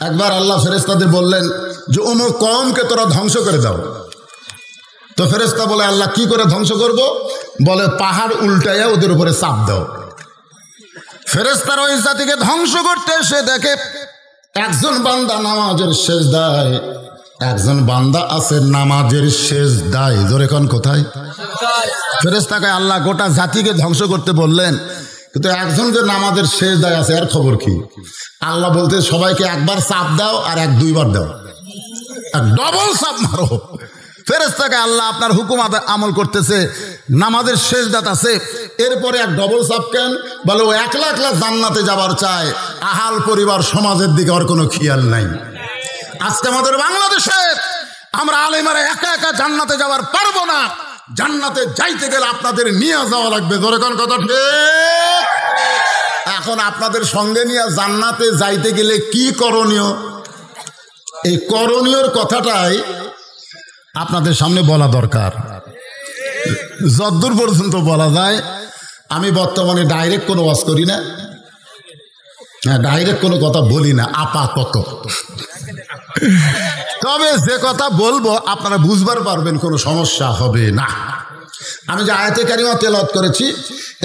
একবার আল্লাহ ফেরেশতাদের বললেন যে অমুক কওমকে তোরা ধ্বংস করে দাও। তো ফেরেশতা বলে আল্লাহ কি করে ধ্বংস করব? বলে পাহাড় উল্টাইয়া ওদের উপরে চাপ দাও। ফেরেশতারা ওই জাতিকে ধ্বংস করতে এসে দেখে একজন বান্দা নামাজের সেজদায়, একজন বান্দা আছে নামাজের সেজদায়। জোরে কোন কোথায়? ফেরেশতাকে আল্লাহ গোটা জাতিকে ধ্বংস করতে বললেন, কিন্তু একজন যে নামাজের সেজদায় আছে এর খবর কি? আল্লাহ বলতে সবাইকে একবার চাপ দাও আর দুইবার দাও, ডবল চাপ মারো। ফেরেশতাকে আল্লাহ আপনার হুকুম আমল করতেছে, নামাজের সেজদাত আছে, এরপরে এক ডবল চাপ কেন? বলে ও একলা একলা জান্নাতে যাবার চায়, আহাল পরিবার সমাজের দিকে ওর কোনো খেয়াল নাই। আজকে আমাদের বাংলাদেশে আমরা আলেমারা একা একা জান্নাতে যাবার পারবো না। জান্নাতে যাইতে গেলে আপনাদের নিয়ে যাওয়া লাগবে। ধরে কোন কথা ঠিক? এখন আপনাদের সঙ্গে নিয়ে জান্নাতে যাইতে গেলে কি করণীয়? এই করণীয়র কথাটাই আপনাদের সামনে বলা দরকার। যতদূর পর্যন্ত বলা যায়, আমি বর্তমানে ডাইরেক্ট কোনো ওয়াজ করি না, ডাইরেক্ট কোনো কথা বলি না আপাতত। তবে যে কথা বলবো আপনারা বুঝবার পারবেন, কোনো সমস্যা হবে না। আমি যে আয়াতে কারিমা তেলাওয়াত করেছি,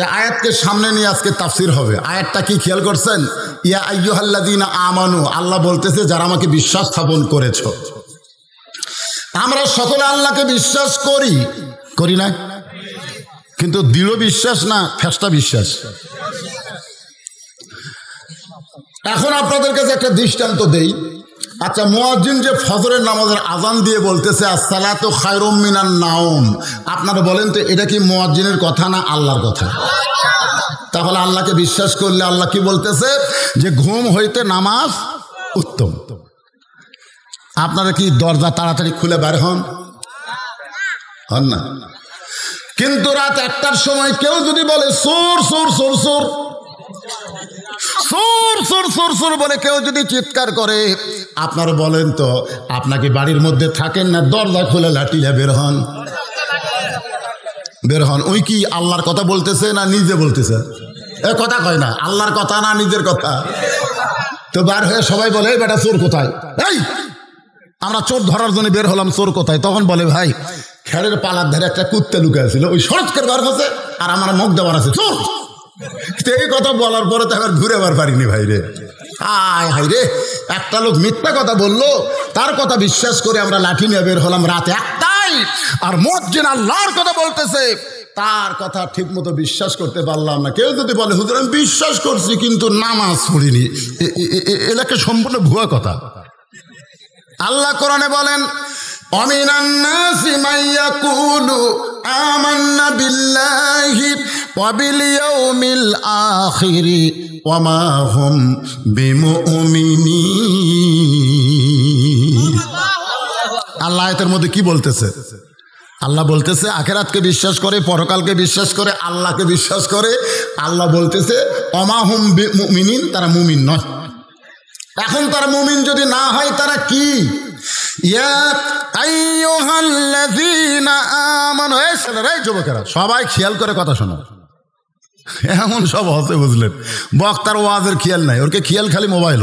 এই আয়াতকে সামনে নিয়ে আজকে তাফসির হবে। আয়াতটা কি খেয়াল করছেন? ইয়া আইয়ুহাল্লাযীনা আমানু, আল্লাহ বলতেছে যারা আমাকে বিশ্বাস স্থাপন করেছ। আমরা সকলে আল্লাহকে বিশ্বাস করি, করি না? কিন্তু দৃঢ় বিশ্বাস না ফেস্টা বিশ্বাস। এখন আপনাদের কাছে একটা দৃষ্টান্ত দেই। আচ্ছা, মুয়াজ্জিন যে ফজরের নামাজের আজান দিয়ে বলতেছে আসসালাতু খায়রুম মিনান নাওম, আপনারা বলেন তো এটা কি মুয়াজ্জিনের কথা না আল্লাহর কথা? তাহলে আল্লাহকে বিশ্বাস করলে আল্লাহ কি বলতেছে? যে ঘুম হইতে নামাজ উত্তম। আপনারা কি দরজা তাড়াতাড়ি খুলে বের হন না? কিন্তু রাত 1টার সময় কেউ যদি বলে সোর সোর সোর সোর সোর সোর সোর সোর বলে কেউ যদি চিৎকার করে, আপনারা বলেন তো আপনাকে বাড়ির মধ্যে থাকেন না, দরজা খুলে লাঠিলে বের হন? বের হন। ওই কি আল্লাহর কথা বলতেছে না নিজে বলতেছে? এ কথা কয় না, আল্লাহর কথা না নিজের কথা? তো বার হয়ে সবাই বলে এই বেটা চোর কোথায়? এই আমরা চোর ধরার জন্য বের হলাম, চোর কোথায়? তখন বলে ভাই খেড়ের পালার ধারে একটা কুত্তা লুকায় ছিল, ওই সরজকের বার হচ্ছে আর আমার মুখ দেওয়ার আছে চোর। এই কথা বলার পরে তো আবার ঘুরে বার পারিনি ভাই রে। হায় হায় রে, একটা লোক মিথ্যা কথা বললো, তার কথা বিশ্বাস করে আমরা লাঠি নিয়ে বের হলাম রাত 1টায়। আর মুয়াজ্জিন আল্লাহর কথা বলতেছে, তার কথা ঠিক মতো বিশ্বাস করতে পারলাম না। কেউ যদি বলে হুজুর আমি বিশ্বাস করছি কিন্তু নামাজ পড়িনি, এলাকা সম্পূর্ণ ভুয়া কথা। আল্লাহ কোরআনে বলেন অমিনান নাসি মান ইয়াকুলু আমান্না বিল্লাহি ওয়া বিল ইয়াউমিল আখিরি ওয়া মা হুম বিমুমিনিন। আল্লাহ এর মধ্যে কি বলতেছে? আল্লাহ বলতেছে আখিরাতকে বিশ্বাস করে, পরকালকে বিশ্বাস করে, আল্লাহকে বিশ্বাস করে। আল্লাহ বলতেছে ওয়া মা হুম বিমুমিনিন, তারা মুমিন নয়। এখন তারা মুমিন যদি না হয় তারা কি? ইয়া আইয়ুহাল্লাযীনা আমানু, এই ছেলেরা এই যুবকেরা সবাই খেয়াল করে কথা শোনো। এমন সব হতে বুঝলেন, বক্তার ওয়াজের খেয়াল নাই, ওরকে খেয়াল খালি মোবাইল।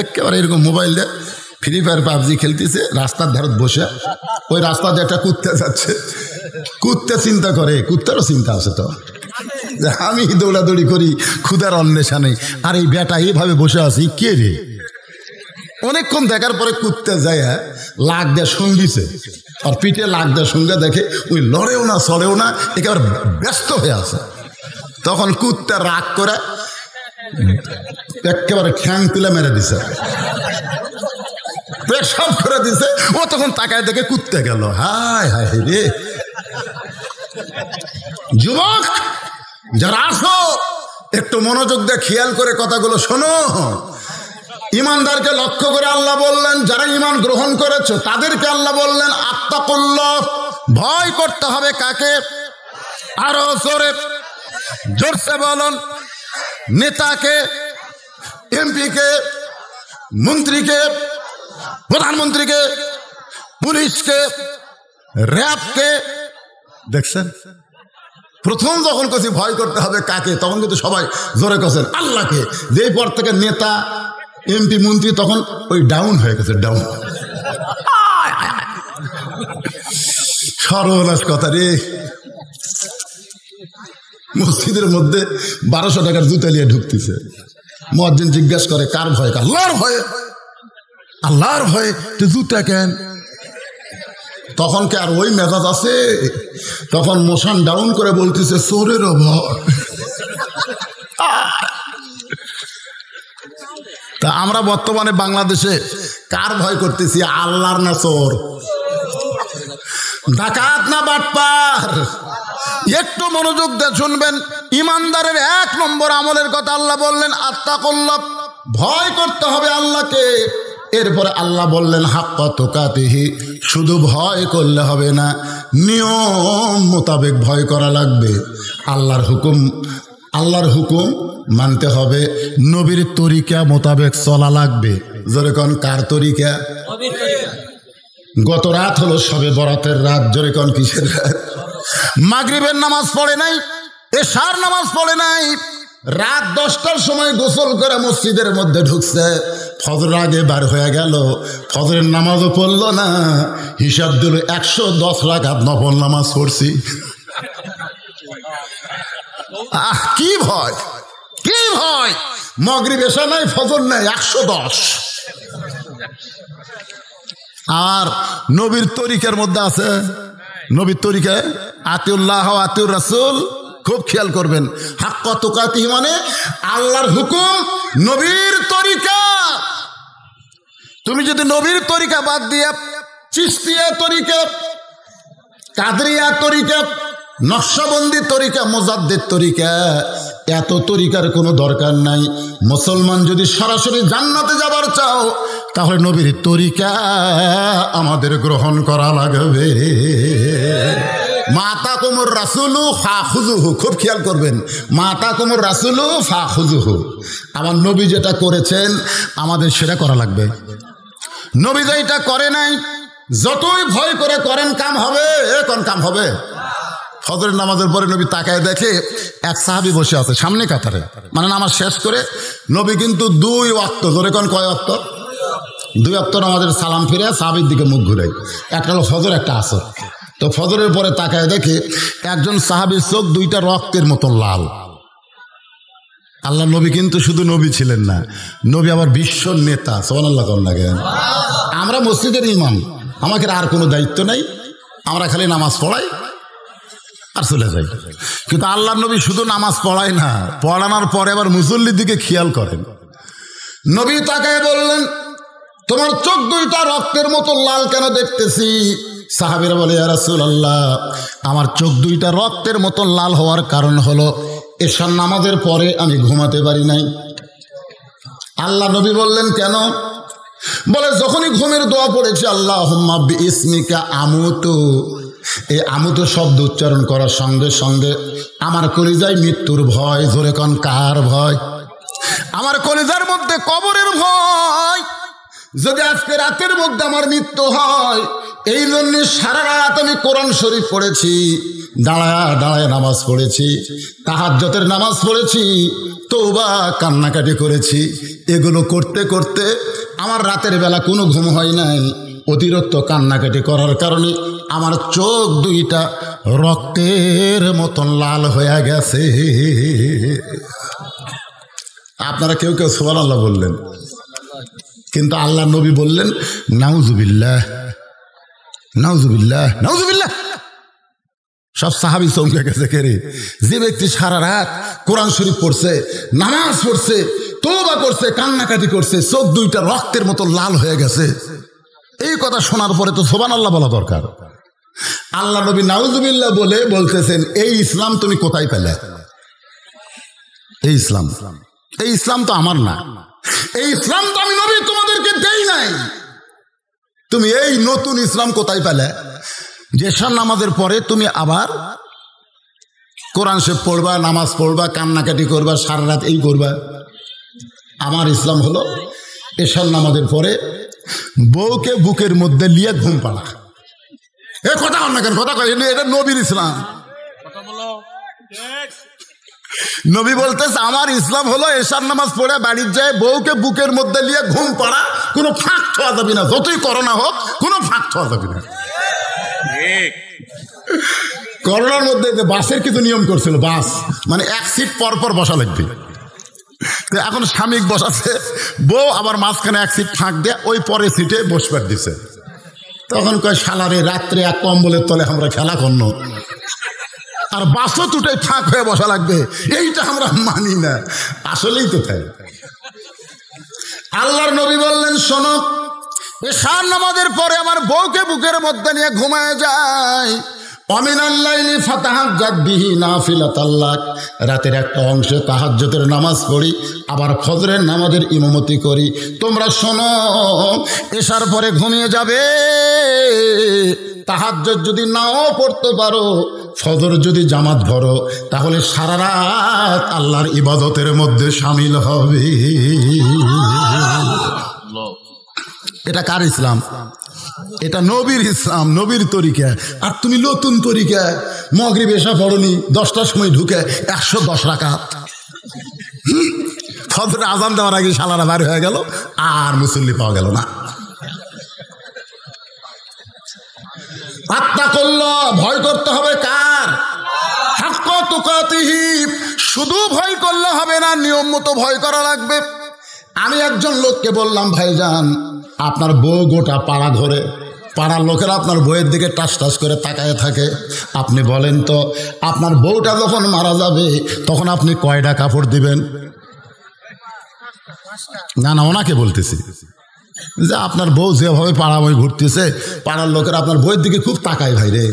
একেবারে এরকম মোবাইল দিয়ে ফ্রি ফায়ার পাবজি খেলতেছে রাস্তার ধারে বসে। ওই রাস্তা দিয়ে একটা কুত্তা যাচ্ছে, কুত্তা চিন্তা করে, কুত্তারও চিন্তা আছে তো, আমি দৌড়াদৌড়ি করি ক্ষুধার অন্বেষা নেই, আর এই বেটা এইভাবে বসে আছি কে রে? অনেকক্ষণ দেখার পরে কুত্তা যায় লাগ দেয়া সঙ্গীছে, আর পিঠে লাগ দেয়া সঙ্গে দেখে ওই লড়েও না চড়েও না, একেবারে ব্যস্ত হয়ে আছে। তখন কুত্তা রাগ করে একেবারে ঠ্যাং তুলে মেরে দিছে, পেশাব করে দিছে। ও তখন তাকায় দেখে কুত্তা গেল। হায় হায় রে যুবক যারা আসো, একটু মনোযোগ দিয়ে খেয়াল করে কথাগুলো শোনো। ইমানদারকে লক্ষ্য করে আল্লাহ বললেন যারা ইমান গ্রহণ করেছো তাদেরকে আল্লাহ বললেন আত্তাকুল্লাহ, ভয় করতে হবে কাকে? আরো জোরে জোরসে বলুন। নেতাকে, এমপিকে, মন্ত্রীকে, প্রধানমন্ত্রীকে, পুলিশকে, র্যাবকে। দেখছেন প্রথম যখন কিছু ভয় করতে হবে কাকে, তখন কিন্তু সবাই জোরে করছেন আল্লাহকে। যেই পর থেকে নেতা, এমপি মন্ত্রী তখন ওই ডাউন হয়ে গেছে, ডাউন। সর্বনাশ কথা রে। মসজিদের মধ্যে 1200 টাকার জুতা নিয়ে ঢুকতেছে। মুয়াজ্জিন জিজ্ঞাসা করে কার ভয়? আল্লাহর ভয়ে। আল্লাহর ভয়ে তুই জুতা কেন? তখন কি আর ওই মেজাজ আছে? তখন মোশন ডাউন করে বলতেছে চোরের ভয়। তা আমরা বর্তমানে বাংলাদেশে কার ভয় করতেছি? আল্লাহর না চোর? ডাকাত না বাটপার? একটু মনোযোগ দিয়ে শুনবেন। ইমানদারের 1 নম্বর আমলের কথা আল্লাহ বললেন আত্তাকুল্লাহ, ভয় করতে হবে আল্লাহকে। এরপরে আল্লাহ বললেন হাক্কা তুকাতিহি, শুধু ভয় করলে হবে না, নিয়ম মোতাবেক ভয় করা লাগবে। আল্লাহর হুকুম মানতে হবে, নবীর তরিকা মোতাবেক চলা লাগবে। যেরকম কার তরিকা? গত রাত হলো শবে বরাতের রাত। যেরকম কিসের রাত? মাগরিবের নামাজ পড়ে নাই, এশার নামাজ পড়ে নাই, রাত 10টার সময় গোসল করে মসজিদের মধ্যে ঢুকছে, ফজরের আগে বার হয়ে গেল, ফজরের নামাজও পড়লো না, হিসাব দিল 110 রাকাত নফল নামাজ পড়ছি। কি ভয়, কি ভয়! মাগরিব এশা নাই, ফজর নাই, 110। আর নবীর তরিকার মধ্যে আছে, নবীর তরিকায় আতিউল্লাহ আতিউর রাসূল। খুব খেয়াল করবেন, হাক্কা তুকাতিহি মানে আল্লাহর হুকুম, নবীর তরিকা। তুমি যদি নবীর তরিকা বাদ দিয়ে চিশতিয়া তরিকা, কাদরিয়া তরিকা, নকশবন্দি তরিকা, মুজাদ্দিদ তরিকা, এত তরিকার কোনো দরকার নাই। মুসলমান যদি সরাসরি জান্নাতে যাবার চাও, তাহলে নবীর তরিকা আমাদের গ্রহণ করা লাগবে। মাতা কুমুর রাসুলু ফাখুজুহু, খুব খেয়াল করবেন, মাতা কুমুর রাসুলু ফাখুজুহু। আমার নবী যেটা করেছেন আমাদের সেটা করা লাগবে। নবী যেটা করে নাই, যতই ভয় করে করেন কাম হবে, কোন কাম হবে? ফজরের নামাজের পরে নবী তাকায় দেখে এক সাহাবী বসে আছে সামনে কাতারে, মানে নামাজ শেষ করে। নবী কিন্তু 2 ওয়াক্ত, ধরে কোন কয় ওয়াক্ত? 2 ওয়াক্ত নামাজের সালাম ফিরে সাহাবীর দিকে মুখ ঘুরাই। একটা হলো ফজর, একটা আসর। তো ফজরের পরে তাকায় দেখে একজন সাহাবীর চোখ 2টা রক্তের মতো লাল। আল্লাহ নবী কিন্তু শুধু নবী ছিলেন না, নবী আবার বিশ্ব নেতা। সুবহানাল্লাহ কোন লাগে? আমরা মসজিদের ইমাম, আমাকে আর কোনো দায়িত্ব নাই, আমরা খালি নামাজ পড়াই আর চলে যাই। কিন্তু আল্লাহ নবী শুধু নামাজ পড়ায় না, পড়ানোর পরে আবার মুসল্লির দিকে খেয়াল করেন। নবী তাকায় বললেন, তোমার চোখ 2টা রক্তের মতো লাল কেন দেখতেছি? সাহাবীরা বলে, ইয়া রাসূলুল্লাহ, আমার চোখ 2টা রক্তের মতো লাল হওয়ার কারণ হলো এশার নামাজের পরে আমি ঘুমাতে পারি নাই। আল্লাহ নবী বললেন, কেন? বলে, যখনই ঘুমের দোয়া পড়েছি আল্লাহুম্মা বিইসমিকা আমুতু, এই আমুতু শব্দ উচ্চারণ করার সঙ্গে সঙ্গে আমার কলিজায় মৃত্যুর ভয়। জোরে কোন কার ভয়? আমার কলিজার মধ্যে কবরের ভয়। যদি আজকে রাতের মধ্যে আমার মৃত্যু হয়, এই জন্য সারা রাত আমি কোরআন শরীফ পড়েছি, দাঁড়ায় দাঁড়ায় নামাজ পড়েছি, তাহাজ্জুদের নামাজ পড়েছি, তওবা কান্নাকাটি করেছি। এগুলো করতে করতে আমার রাতের বেলা কোনো ঘুম হয় নাই। অতিরিক্ত কান্নাকাটি করার কারণে আমার চোখ 2টা রক্তের মতন লাল হয়ে গেছে। আপনারা কেউ কেউ সুবহানাল্লাহ বললেন, কিন্তু আল্লাহ নবী বললেন নাউজুবিল্লাহ, নাউজুবিল্লাহ, নাউজুবিল্লাহ। সব সাহাবী চমকে গেছে, কে রে? যে ব্যক্তি সারা রাত কোরআন শরীফ পড়ছে, নামাজ পড়ছে, তওবা করছে, কান্নাকাটি করছে, চোখ 2টা রক্তের মতো লাল হয়ে গেছে। এই কথা শোনার পরে তো সুবহানাল্লাহ বলা দরকার। আল্লাহ নবী নাউজুবিল্লাহ বলে বলতেছেন, এই ইসলাম তুমি কোথায় পেলে? এই ইসলাম, এই ইসলাম তো আমার না, এই ইসলাম তো আমি নবী তোমাদেরকে দেই নাই। তুমি এই নতুন ইসলাম কোথায় পেলে? যে এশার নামাজের পরে তুমি আবার কোরআন শরীফ পড়বা, নামাজ পড়বা, কান্নাকাটি করবা, সারা রাত এই করবা। আমার ইসলাম হলো এশার নামাজের পরে বউকে বুকের মধ্যে লিয়ে ঘুম পাড়া। এ কথা না কেন? কথা কয় এটা নবীর ইসলাম। নবী বলতেছে আমার ইসলাম হলো এশার নামাজ পড়ে বাড়ির যায় বউকে বুকের মধ্যে নিয়ে ঘুম পাড়া, কোনো ফাঁক ছোঁয়া যাবে না, যতই করোনা হোক কোনো ফাঁক ছোঁয়া যাবে না। করোনার মধ্যে বাসের কিছু নিয়ম করছিল, বাস মানে এক সিট পর পর বসা লাগবে। তো এখন স্বামী বসাচ্ছে, বউ আবার মাঝখানে এক সিট ফাঁক দিয়ে ওই পরের সিটে বসবার দিছে। তখন কয় শালারে রাত্রে এক কম্বলের তলে আমরা খেলা করল, আর বাসও দুটো ফাঁক হয়ে বসা লাগবে, এইটা আমরা মানি না। আসলেই তো তাই। আল্লাহর নবী বললেন শোনো, এশার নামাজের পরে আমার বউকে বুকের মধ্যে নিয়ে ঘুমায় যায়, অমিনাল্লাইলি ফাতাহাজ্জাত বিহি নাফিলাতাল লাক, রাতের একটা অংশে তাহাজ্জুদের নামাজ পড়ি, আবার ফজরের নামাজের ইমামতি করি। তোমরা শোনো, এশার পরে ঘুমিয়ে যাবে, তাহাজ্জুদ যদি নাও পড়তে পারো, ফজর যদি জামাত ধরো, তাহলে সারা রাত আল্লাহর ইবাদতের মধ্যে শামিল হবে। এটা কার ইসলাম? এটা নবীর ইসলাম, নবীর তরিকা। আর তুমি নতুন তরিকা, মাগরিব এশা পড়নি, 10টার সময় ঢুকে 110 রাকাত, ফজরে আজান দেওয়ার আগে শালারা বাইরে হয়ে গেল, আর মুসল্লি পাওয়া গেল না। আত্তাকুল্লাহ, ভয় করতে হবে কার? হাক্কা তুকাতিহি। শুধু ভয় করলে হবে না, নিয়ম মতো ভয় করা লাগবে। আমি একজন লোককে বললাম, ভাইজান আপনার বউ গোটা পাড়া ধরে, পাড়ার লোকেরা আপনার বউয়ের দিকে টাস টাস করে তাকায় থাকে, আপনি বলেন তো আপনার বউটা যখন মারা যাবে তখন আপনি কয়টা কাপড় দিবেন? না না, ওনাকে বলতেছি যে আপনার বউ যেভাবে পাড়া বই ঘুরতেছে, পাড়ার লোকেরা আপনার বউয়ের দিকে খুব তাকায়। ভাই রে,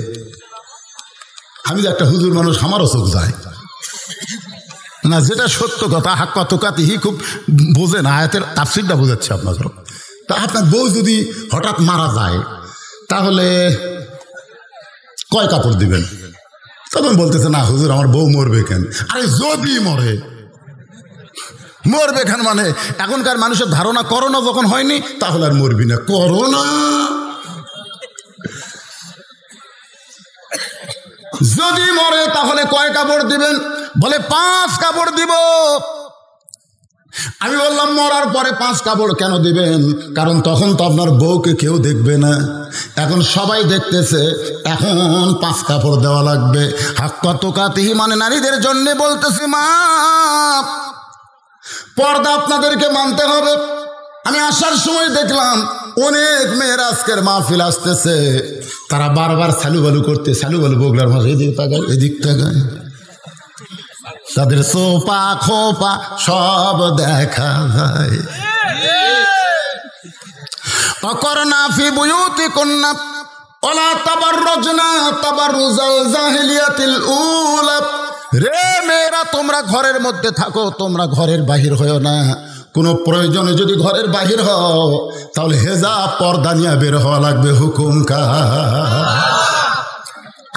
আমি যে একটা হুজুর মানুষ, আমারও চোখ যায় না, যেটা সত্য কথা। হাক্কা তুকাতিহি খুব বোঝে না, আয়াতের তাফসীরটা বোঝাচ্ছে আপনাদের। তা আপনার বউ যদি হঠাৎ মারা যায় তাহলে কয় কাপড় দিবেন? তখন বলতেছে, না হুজুর আমার বউ মরবে কেন? আরে যদি মরবে কেন মানে এখনকার মানুষের ধারণা করোনা যখন হয়নি তাহলে আর মরবি না। করোনা যদি মরে তাহলে কয় কাপড় দিবেন? বলে 5 কাপড় দিব। আমি বললাম, মরার পরে 5 কাপড় কেন দিবেন? কারণ তখন তো আপনার বউকে কেউ দেখবে না, এখন সবাই দেখতেছে, এখন 5 কাপড় দেওয়া লাগবে। হাক্কা তুকাতিহি মানে নারীদের জন্য বলতেছি, মা পর্দা আপনাদেরকে মানতে হবে। আমি আসার সময় দেখলাম অনেক মেয়ের আজকের মাহফিল আসতেছে, তারা বারবার সালুবালু করতে, সালুবালু বগলার মাঝে এদিক তাকায় এদিক তাকায়, তাদের সোপা খোপা সব দেখা যায়। অকরনা ফি বুয়ুতিকুন্না ওয়ালা তাবাররুজনা তাবাররুজাল জাহিলিয়াতিল উলা। রে মেয়েরা, তোমরা ঘরের মধ্যে থাকো, তোমরা ঘরের বাহির হও না। কোনো প্রয়োজনে যদি ঘরের বাহির হও তাহলে হেজাব পর্দা নিয়ে বের হওয়া লাগবে। হুকুম কা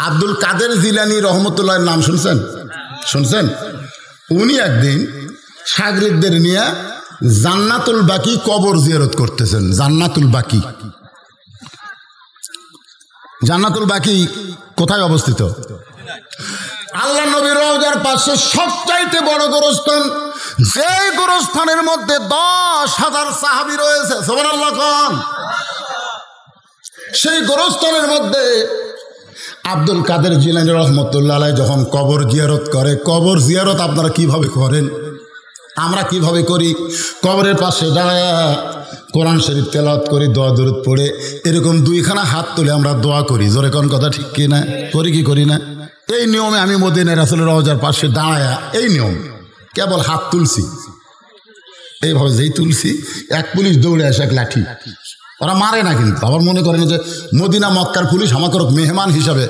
আব্দুল কাদের জিলানী রহমতুল্লাহর নাম শুনছেন? উনি একদিন সাগরিকদের নিয়ে জান্নাতুল বাকি কবর জিয়ারত করতেছেন। জান্নাতুল বাকি কোথায় অবস্থিত? আল্লাহ নবীর রওজার পাশে সবচাইতে বড় গোরস্থান, যে গোরস্থানের মধ্যে 10,000 সাহাবী রয়েছে। সুবহানাল্লাহ কোন? সেই গোরস্থানের মধ্যে আব্দুল কাদের জিলানী রহমতুল্লাহ আলাইহি যখন কবর জিয়ারত করে, কবর জিয়ারত আপনারা কিভাবে করেন? আমরা কিভাবে করি? কবরের পাশে দাঁড়ায় কোরআন শরীফ তেলাওয়াত করি, দোয়া দরুদ পড়ে এরকম 2খানা হাত তুলে আমরা দোয়া করি। জোরে কোন কথা ঠিক কি না? করি কি করি না? এই নিয়মে আমি মদিনার রাসূলের রওজার পাশে দাঁড়ায়া এই নিয়ম কেবল হাত তুলছি, এইভাবে যেই তুলছি এক পুলিশ দৌড়ে আসে, এক লাঠি। ওরা মারে না, কিন্তু আবার মনে করেন যে মদিনা মক্কার পুলিশ আমাকে মেহমান হিসাবে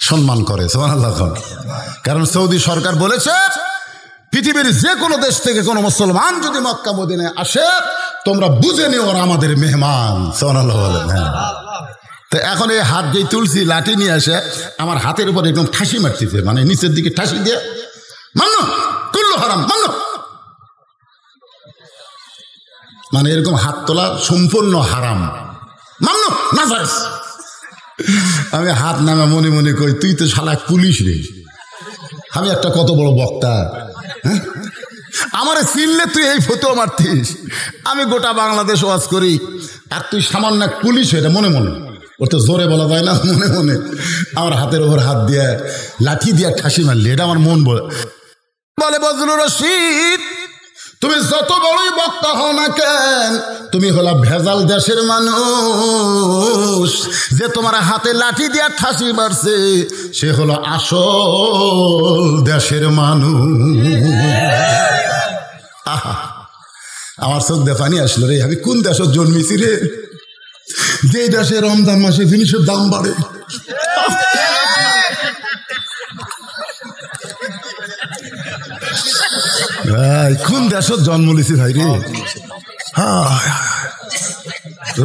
সম্মান করে। সুবহানাল্লাহ। কারণ সৌদি সরকার বলেছে, পৃথিবীর যে কোনো দেশ থেকে কোনো মুসলমান যদি মক্কা মদিনায় আসে তোমরা বুঝে নিও ওরা আমাদের মেহমান। সুবহানাল্লাহ বলেন। হ্যাঁ, তো এখন এই হাত যেই তুলছি, লাঠি নিয়ে আসে আমার হাতের উপর একদম ঠাসি মারতেছে, মানে নিচের দিকে ঠাসি দিয়ে, মানো কুল্লু হারাম, মানো, মানে এরকম হাত তোলা সম্পূর্ণ হারাম, মানো না জায়েজ। আমি হাত নামে মনে মনে করি, তুই তো শালা পুলিশ রে, আমি একটা কত বড় বক্তা, হ্যাঁ? আমারে চিনলে তুই এই ফটো মারতিস। আমি গোটা বাংলাদেশ ওয়াজ করি, আর তুই সামান্য পুলিশ হয়ে মনে মনে, ওর তো জোরে বলা যায় না, মনে মনে আমার হাতের ওপর হাত দিয়ে লাঠি দিয়ে ঠাসি মারলি। এটা আমার মন বলে বজলুর রশিদ, তুমি যত বড়ই বক্তা হও না কেন, তুমি হলা ভেজাল দেশের মানুষ। যে তোমার হাতে লাঠি দিয়ে ঠাসি মারছে সে হলো আসল দেশের মানুষ। আহা, আমার চোখ দিয়ে পানি আসলো রে। আমি কোন দেশে জন্মেছি রে, যে দেশে রমজান মাসে জিনিসের দাম বাড়ে। কোন দেশত জন্ম নিছি ভাই রে।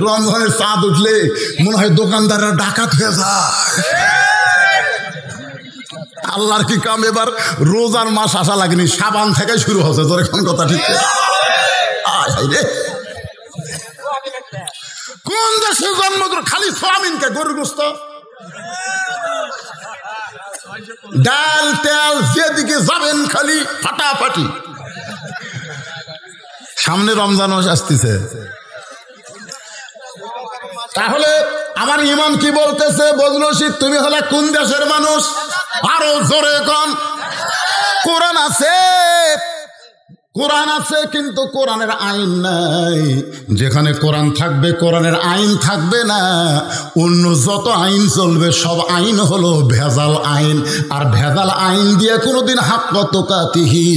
রমজানের চাঁদ উঠলে মনে হয় দোকানদাররা ডাকাত হয়ে যায়। আল্লাহর কি কাম, এবার রোজার মাস আসা লাগেনি, সাবান থেকে শুরু হচ্ছে। তোর এখন কথা ঠিক রে। কোন দেশে জন্ম, খালি সোয়াবিনকে গরুর গোস্ত, ডাল তেল, যেদিকে যাবেন খালি ফাটাফাটি। সামনে রমজান মাস আসতেছে, তাহলে আমার ইমাম কি বলতেছে? বজলুর রশিদ, তুমি হলে কোন দেশের মানুষ? আরো জোরে কোন। কোরআন আছে, কোরআন আছে, কিন্তু কোরআনের আইন নাই। যেখানে কোরআন থাকবে কোরআনের আইন থাকবে না। অন্য যত আইন চলবে সব আইন হলো ভেজাল আইন। আর ভেজাল আইন দিয়ে কোনোদিন হাক্ক তুকাতিহি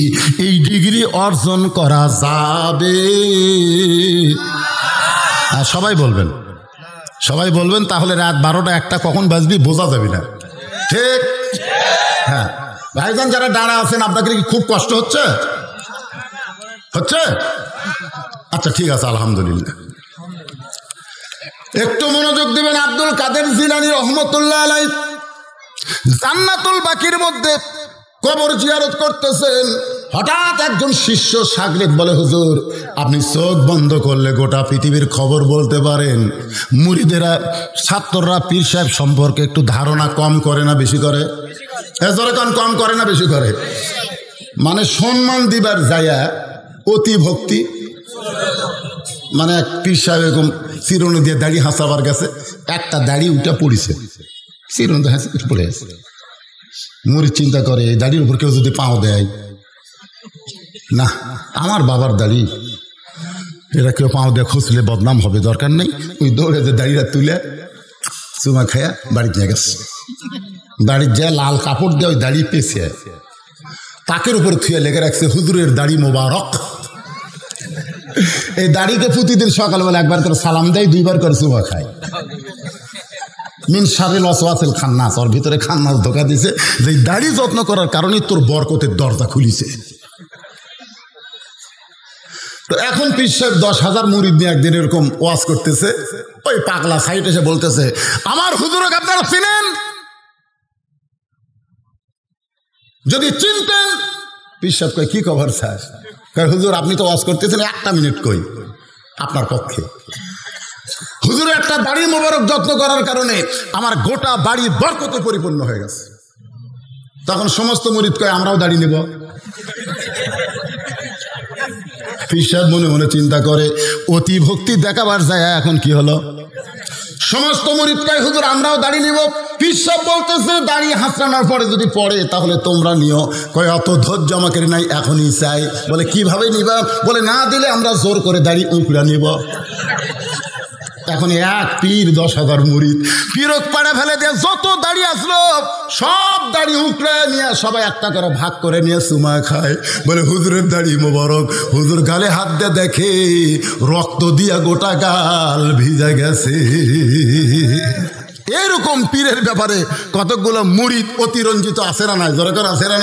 এই ডিগ্রি অর্জন করা যাবে? সবাই বলবেন, সবাই বলবেন। তাহলে রাত 12টা 1টা কখন বাজবি বোঝা যাবে না, ঠিক? হ্যাঁ ভাইজান, যারা দাঁড়া আছেন, আপনাদের কি খুব কষ্ট হচ্ছে? হচ্ছে? আচ্ছা ঠিক আছে, আলহামদুলিল্লাহ। একটু মনোযোগ দিবেন। আব্দুল কাদের জিলানী রহমতুল্লাহ আলাইহি জান্নাতুল বাকির মধ্যে কবর জিয়ারত করতেছেন। হঠাৎ একজন শিষ্য শাগরেদ বলে, হুজুর আপনি চোখ বন্ধ করলে গোটা পৃথিবীর খবর বলতে পারেন। মুরিদেরা, ছাত্ররা পীর সাহেব সম্পর্কে একটু ধারণা কম করে না বেশি করে? এজরকান কম করে না বেশি করে? মানে সম্মান দিবার যায়া অতি ভক্তি। মানে এক পীর সাহেব এরকম চিরুনি দিয়ে দাড়ি হাসাবার গেছে, একটা দাড়ি উঠে পড়িছে, চিরুনি হাসি পড়ে আছে। মুরিদ চিন্তা করে, এই দাড়ির উপর কেউ যদি পাও দেয়, না আমার বাবার দাড়ি, এরা কেউ পাও দিয়ে খুঁজলে বদনাম হবে, দরকার নেই। ওই দৌড়ে যে দাড়িটা তুলে চুমা খায়া বাড়িতে নিয়ে গেছে। বাড়ির যায় লাল কাপড় দিয়ে ওই দাড়ি পেছে তাকের উপরে থুয়ে লেগে রাখছে, হুজুরের দাড়ি মোবারক। এই দাড়িকে প্রতিদিন সকালবেলা একবার করে সালাম দেয়, 2বার করে চুমা খায়। মিন শারিল ওয়াসওয়াসিল খান্নাস, ওর ভিতরে খান্নাস ধোকা দিছে যে দাড়ি যত্ন করার কারণে তোর বরকতের দরজা খুলিছে। তো এখন পীর সাহেব 10,000 মুরিদ নিয়ে একদিন এরকম ওয়াজ করতেছে। ওই পাগলা সাইড এসে বলতেছে, আমার হুজুরকে আপনারা চিনেন? যদি চিনতেন। পীর সাহেব কয়, কি খবর স্যার? হুজুর আপনি তো ওয়াজ করতেছেন, 1টা মিনিট কই আপনার পক্ষে। হুজুর একটা দাড়ি মোবারক যত্ন করার কারণে আমার গোটা বাড়ি বরকতে পরিপূর্ণ হয়ে গেছে। তখন সমস্ত মুরিদ কয়, আমরাও দাড়ি নেব। পীর সাহেব মনে মনে চিন্তা করে, অতি ভক্তি দেখাবার যায় এখন কি হলো? সমস্ত মুরিদ কয়, হুজুর আমরাও দাড়ি নিব। পীর সাহেব বলতেছে, দাড়ি হাসরানোর পরে যদি পড়ে তাহলে তোমরা নিও। কয় অত ধৈর্য আমাকে নাই, এখনই চাই। বলে কিভাবে নিবা? বলে না দিলে আমরা জোর করে দাড়ি উঁকড়া নিব। এখন এক পীর 10,000 মুরিদ পীরক পাড়া ফেলে দিয়ে যত দাড়ি আসলো সব দাড়ি উঁকড়ে নিয়ে সবাই একটা করে ভাগ করে নিয়ে চুমা খায়। বলে হুজুরের দাড়ি মোবারক। হুজুর গালে হাত দিয়ে দেখে রক্ত দিয়া গোটা গাল ভিজে গেছে। এরকম পীরের ব্যাপারে কতগুলো মুরিদ অতিরঞ্জিত আছে না নাই? দরকার আছে না?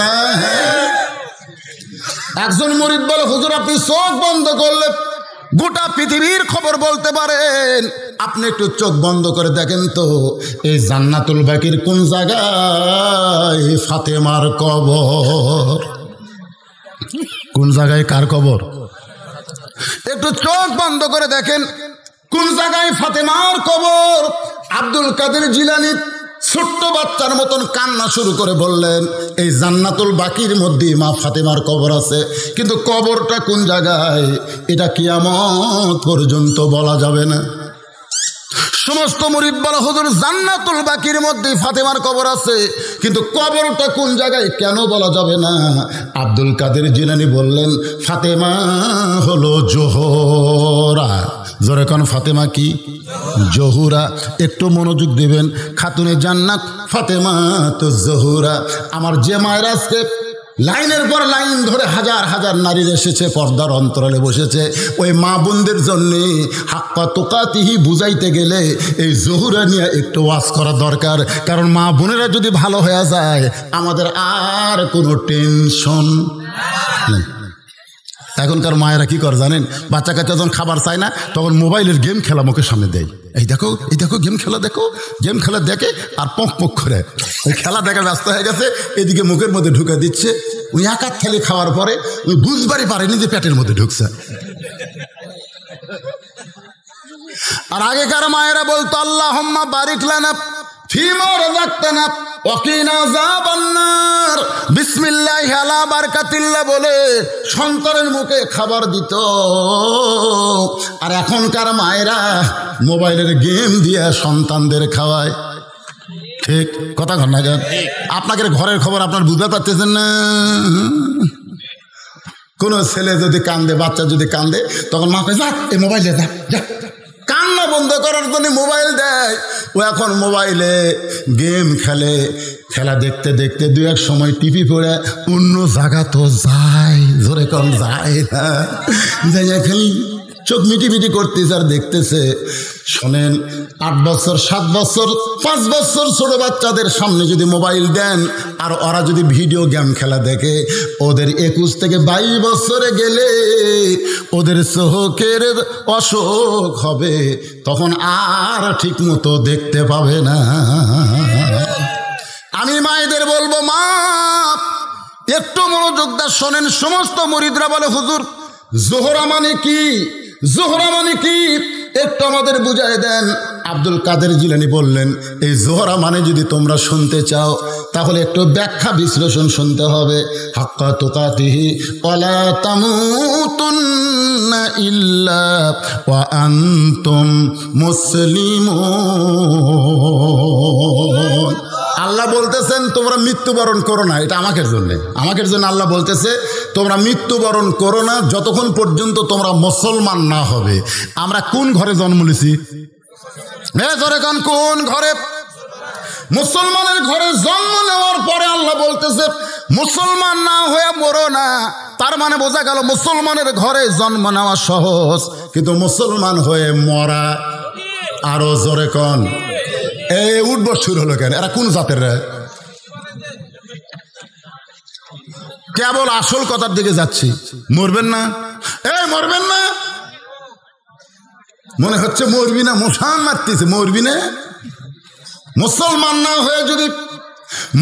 একজন মুরিদ বলে, হুজুর আপনি চোখ বন্ধ করলে গোটা পৃথিবীর খবর বলতে পারেন। আপনি একটু চোখ বন্ধ করে দেখেন তো, এই জান্নাতুল বাকির কোন জায়গায় ফাতেমার কবর? কোন জায়গায় কার কবর? একটু চোখ বন্ধ করে দেখেন কোন জায়গায় ফাতেমার কবর। আব্দুল কাদের জিলানী ছোট্ট বাচ্চার মতন কান্না শুরু করে বললেন, এই জান্নাতুল বাকির মধ্যে মা ফাতেমার কবর আছে, কিন্তু কবরটা কোন জায়গায় এটা কিয়ামত পর্যন্ত বলা যাবে না। সমস্ত মুরিদ বলে, হুজুর জান্নাতুল বাকির মধ্যে ফাতেমার কবর আছে, কিন্তু কবরটা কোন জায়গায় কেন বলা যাবে না? আব্দুল কাদের জিলানী বললেন, ফাতেমা হলো জোহরা। জোরে কোন ফাতেমা কি? জহুরা। একটু মনোযোগ দিবেন, খাতুনে জান্নাত ফাতেমা তো জহুরা। আমার যে মায়ের আজকে লাইনের পর লাইন ধরে হাজার হাজার নারীর এসেছে, পর্দার অন্তরালে বসেছে, ওই মা বোনদের জন্যে হাক্কা তোকাতিহি বুঝাইতে গেলে এই জহুরা নিয়ে একটু ওয়াজ করা দরকার। কারণ মা বোনেরা যদি ভালো হয়ে যায় আমাদের আর কোনো টেনশন নেই। এখনকার মায়েরা কি করে জানেন? বাচ্চা কাচ্চা যখন খাবার চায় না তখন মোবাইলের গেম খেলা মুখের সামনে দেয়, এই দেখো এই দেখো গেম খেলা দেখো। গেম খেলা দেখে আর পক পক করে ওই খেলা দেখা ব্যস্ত হয়ে গেছে, এদিকে মুখের মধ্যে ঢুকে দিচ্ছে। ওই এক হাত থালি খাওয়ার পরে ওই বুঝবারই পারেনি যে পেটের মধ্যে ঢুকছে। আর আগেকার মায়েরা বলতো, আল্লাহুম্মা বারিক লানা ফিমা রাযাকতানা ওয়াকিনা আযাবান্নার, বিসমিল্লাহি আলা বারাকাতিল্লাহ বলে সন্তানের মুখে খাবার দিত। আর এখনকার মায়েরা মোবাইলের গেম দিয়ে সন্তানদের খাওয়ায়। ঠিক কথা কন না কেন? আপনাদের ঘরের খবর আপনার বুঝতে পারতেছেন না? কোনো ছেলে যদি কান্দে, বাচ্চা যদি কান্দে, তখন মা কয়, যা এই মোবাইলে যা যা। কান্না বন্ধ করার জন্য মোবাইল দেয়। ও এখন মোবাইলে গেম খেলে, খেলা দেখতে দেখতে দু এক সময় টিভি পড়ে অন্য জায়গা তো যায়, জোরে কম যায় না, খালি চোখ মিটি মিটি করতেছে আর দেখতেছে। শোনেন, 8 বছর 7 বছর 5 বছর ছোট বাচ্চাদের সামনে যদি মোবাইল দেন আর ওরা যদি ভিডিও গেম খেলা দেখে, ওদের 21 থেকে 22 বছরে গেলে ওদের চোখের অসুখ হবে, তখন আর ঠিক মতো দেখতে পাবে না। আমি মায়েদের বলবো, মা একটু মনোযোগ দা শোনেন। সমস্ত মুরিদরা বলে, হুজুর জোহরা মানে কি? জোহরা মানে কি একটু আমাদের বুঝায় দেন। আব্দুল কাদের জিলানী বললেন, এই জোহরা মানে যদি তোমরা শুনতে চাও তাহলে একটু ব্যাখ্যা বিশ্লেষণ শুনতে হবে। হাক্কা তুকাতিহি ওয়ালা তামুতুন্না ইল্লা ওয়া আনতুম মুসলিমুন। আল্লাহ বলতেছেন তোমরা মৃত্যুবরণ করো না, এটা আমাদের জন্য আল্লাহ বলতেছে তোমরা মৃত্যুবরণ করো না যতক্ষণ পর্যন্ত তোমরা মুসলমান না হবে। আমরা কোন ঘরে জন্ম নিয়েছি? কোন ঘরে? মুসলমানের ঘরে জন্ম নেওয়ার পরে আল্লাহ বলতেছে মুসলমান না হয়ে মরো না। তার মানে বোঝা গেল মুসলমানের ঘরে জন্ম নেওয়া সহজ, কিন্তু মুসলমান হয়ে মরা আরো জোরে কন। এই উঠব শুরু হলো কেন? এরা কোন জাতের রে? কেবল আসল কথার দিকে যাচ্ছি। মরবেন না? এই মরবেন না? মনে হচ্ছে মরবি না, মশান মারতেছে। মরবি না? মুসলমান না হয়ে যদি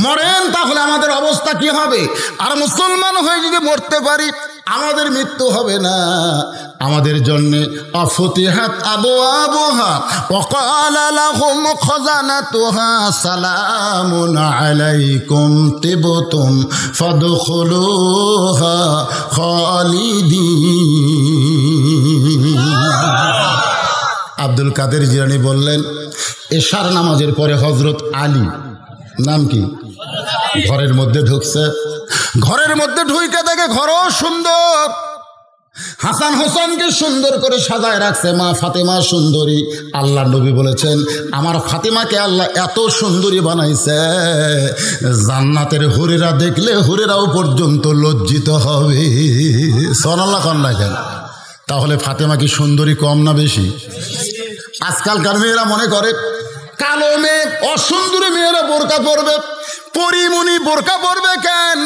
মরেন তাহলে আমাদের অবস্থা কি হবে? আর মুসলমান হয়ে যদি মরতে পারি আমাদের মৃত্যু হবে না। আমাদের জন্য আফতিহাত আবওয়াবুহা ওয়া ক্বালা লাহুম খাযানাতুহা সালামুন আলাইকুম তিবতুম ফাদখুলুহা খালিদিন। আব্দুল কাদের জিলানী বললেন, এশার নামাজের পরে হযরত আলী, নাম কি, ঘরের মধ্যে ঢুকছে। ঘরের মধ্যে ঢুইকে দেখে ঘরও সুন্দর, হাসান হোসেনকে সুন্দর করে সাজায় রাখছে। মা ফাতেমা সুন্দরী। আল্লাহ নবী বলেছেন, আমার ফাতেমাকে আল্লাহ এত সুন্দরী বানাইছে, জান্নাতের হুরেরা দেখলে হুরেরাও পর্যন্ত লজ্জিত হবে। সুবহানাল্লাহ কন না কেন? তাহলে ফাতেমা কি সুন্দরী কম না বেশি? আজকালকার মেয়েরা মনে করে কালো মেয়ে, অসুন্দরী মেয়েরা বোরকা পরবে। পরিমণি বোরকা পরবে কেন?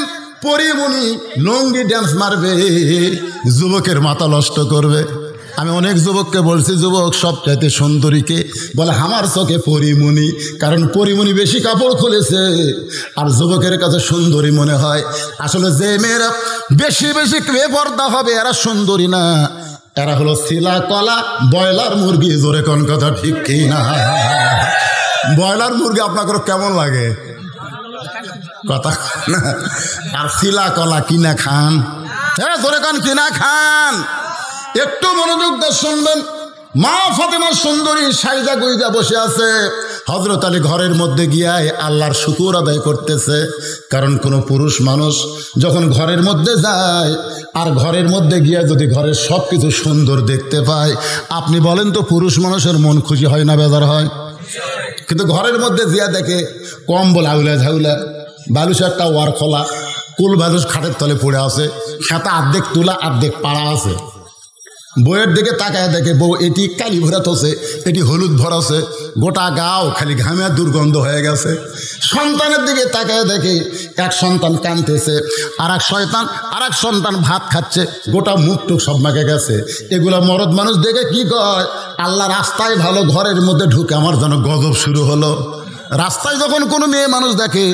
পরিমণি লঙ্গি ড্যান্স মারবে, যুবকের মাথা নষ্ট করবে। আমি অনেক যুবককে বলছি, যুবক সবচাইতে সুন্দরীকে? বলে আমার চোখে পরিমণি, কারণ পরিমণি বেশি কাপড় খুলেছে আর যুবকের কাছে সুন্দরী মনে হয়। আসলে যে মেয়েরা বেশি বেশি বেপর্দা হবে এরা সুন্দরী না, এরা হলো শিলা কলা ব্রয়লার মুরগি। জোরে কোন কথা ঠিক কি না? ব্রয়লার মুরগি আপনাকে কেমন লাগে? কথা না। আর শিলা কলা কিনা খান, হ্যাঁ ধরে খান, কিনা খান। একটু মনোযোগ দিয়ে শুনবেন। মা ফাতেমা সুন্দরী সাইজা গুইজা বসে আছে। হযরত আলী ঘরের মধ্যে গিয়ে আল্লাহর শুকর আদায় করতেছে। কারণ কোনো পুরুষ মানুষ যখন ঘরের মধ্যে যায় আর ঘরের মধ্যে গিয়ে যদি ঘরের সব কিছু সুন্দর দেখতে পায়, আপনি বলেন তো পুরুষ মানুষের মন খুশি হয় না বেজার হয়? কিন্তু ঘরের মধ্যে জিয়া দেখে কম্বল আউলা ঝাউলা, বালুসারটা ওয়ার খোলা, কুল বালুস খাটের তলে পড়ে আছে, খেতা আর্ধেক তুলা আর্ধেক পাড়া আছে। বউয়ের দিকে তাকায় দেখে বউ এটি কালি ভরাতছে, এটি হলুদ ভরাছে, গোটা গাও খালি ঘামে দুর্গন্ধ হয়ে গেছে। সন্তানের দিকে তাকায় দেখে এক সন্তান কাঁদতেছে, আর এক সন্তান ভাত খাচ্ছে, গোটা মুখ টুক সব মাকে গেছে। এগুলা মরদ মানুষ দেখে কি কয়, আল্লাহ রাস্তায় ভালো, ঘরের মধ্যে ঢুকে আমার যেন গজব শুরু হলো। রাস্তায় যখন কোনো মেয়ে মানুষ দেখে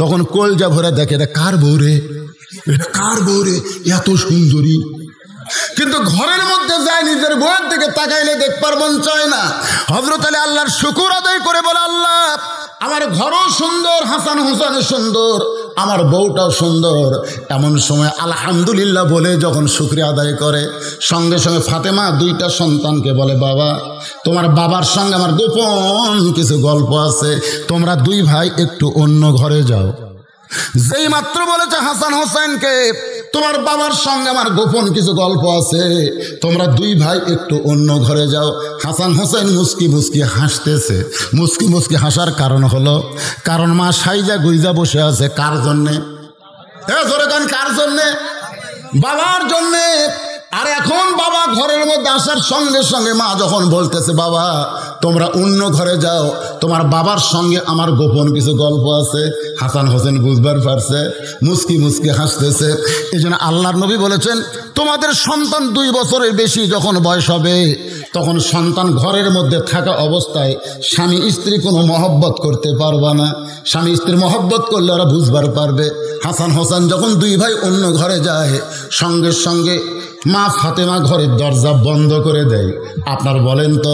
তখন কলজা ভরে দেখে এটা কার বউ রে, এটা কার বউ রে, এত সুন্দরী। কিন্তু ঘরের মধ্যে যায় নিজের বউয়ের দিকে তাকাইলে দেখবার মন চায় না। হযরত আলী আল্লাহর শুকর আদায় করে বলে, আল্লাহ আমার ঘরও সুন্দর, হাসান হোসেনও সুন্দর, আমার বউটাও সুন্দর। এমন সময় আলহামদুলিল্লাহ বলে যখন শুকরিয়া আদায় করে, সঙ্গে সঙ্গে ফাতেমা দুইটা সন্তানকে বলে, বাবা তোমার বাবার সঙ্গে আমার গোপন কিছু গল্প আছে, তোমরা দুই ভাই একটু অন্য ঘরে যাও। যেই মাত্র বলেছে হাসান হোসেনকে, তোমার বাবার সঙ্গে আমার গোপন কিছু গল্প আছে, তোমরা দুই ভাই একটু অন্য ঘরে যাও। হাসান হোসেন মুস্কি মুস্কি হাসতেছে। মুস্কি মুস্কি হাসার কারণ হলো, কারণ মা সাইজা গুইজা বসে আছে কার জন্যে? ধরে গান কার জন্যে? বাবার জন্যে। আর এখন বাবা ঘরের মধ্যে আসার সঙ্গে সঙ্গে মা যখন বলতেছে, বাবা তোমরা অন্য ঘরে যাও, তোমার বাবার সঙ্গে আমার গোপন কিছু গল্প আছে, হাসান হোসেন বুঝবার পারছে, মুস্কি মুস্কি হাসতেছে। এই জন্য আল্লাহর নবী বলেছেন, তোমাদের সন্তান 2 বছরের বেশি যখন বয়স হবে, তখন সন্তান ঘরের মধ্যে থাকা অবস্থায় স্বামী স্ত্রী কোনো মহব্বত করতে পারবে না। স্বামী স্ত্রী মহব্বত করলে ওরা বুঝবার পারবে। হাসান হোসেন যখন দুই ভাই অন্য ঘরে যায়, সঙ্গে সঙ্গে মা ফাতেমা ঘরের দরজা বন্ধ করে দেয়। আপনার বলেন তো,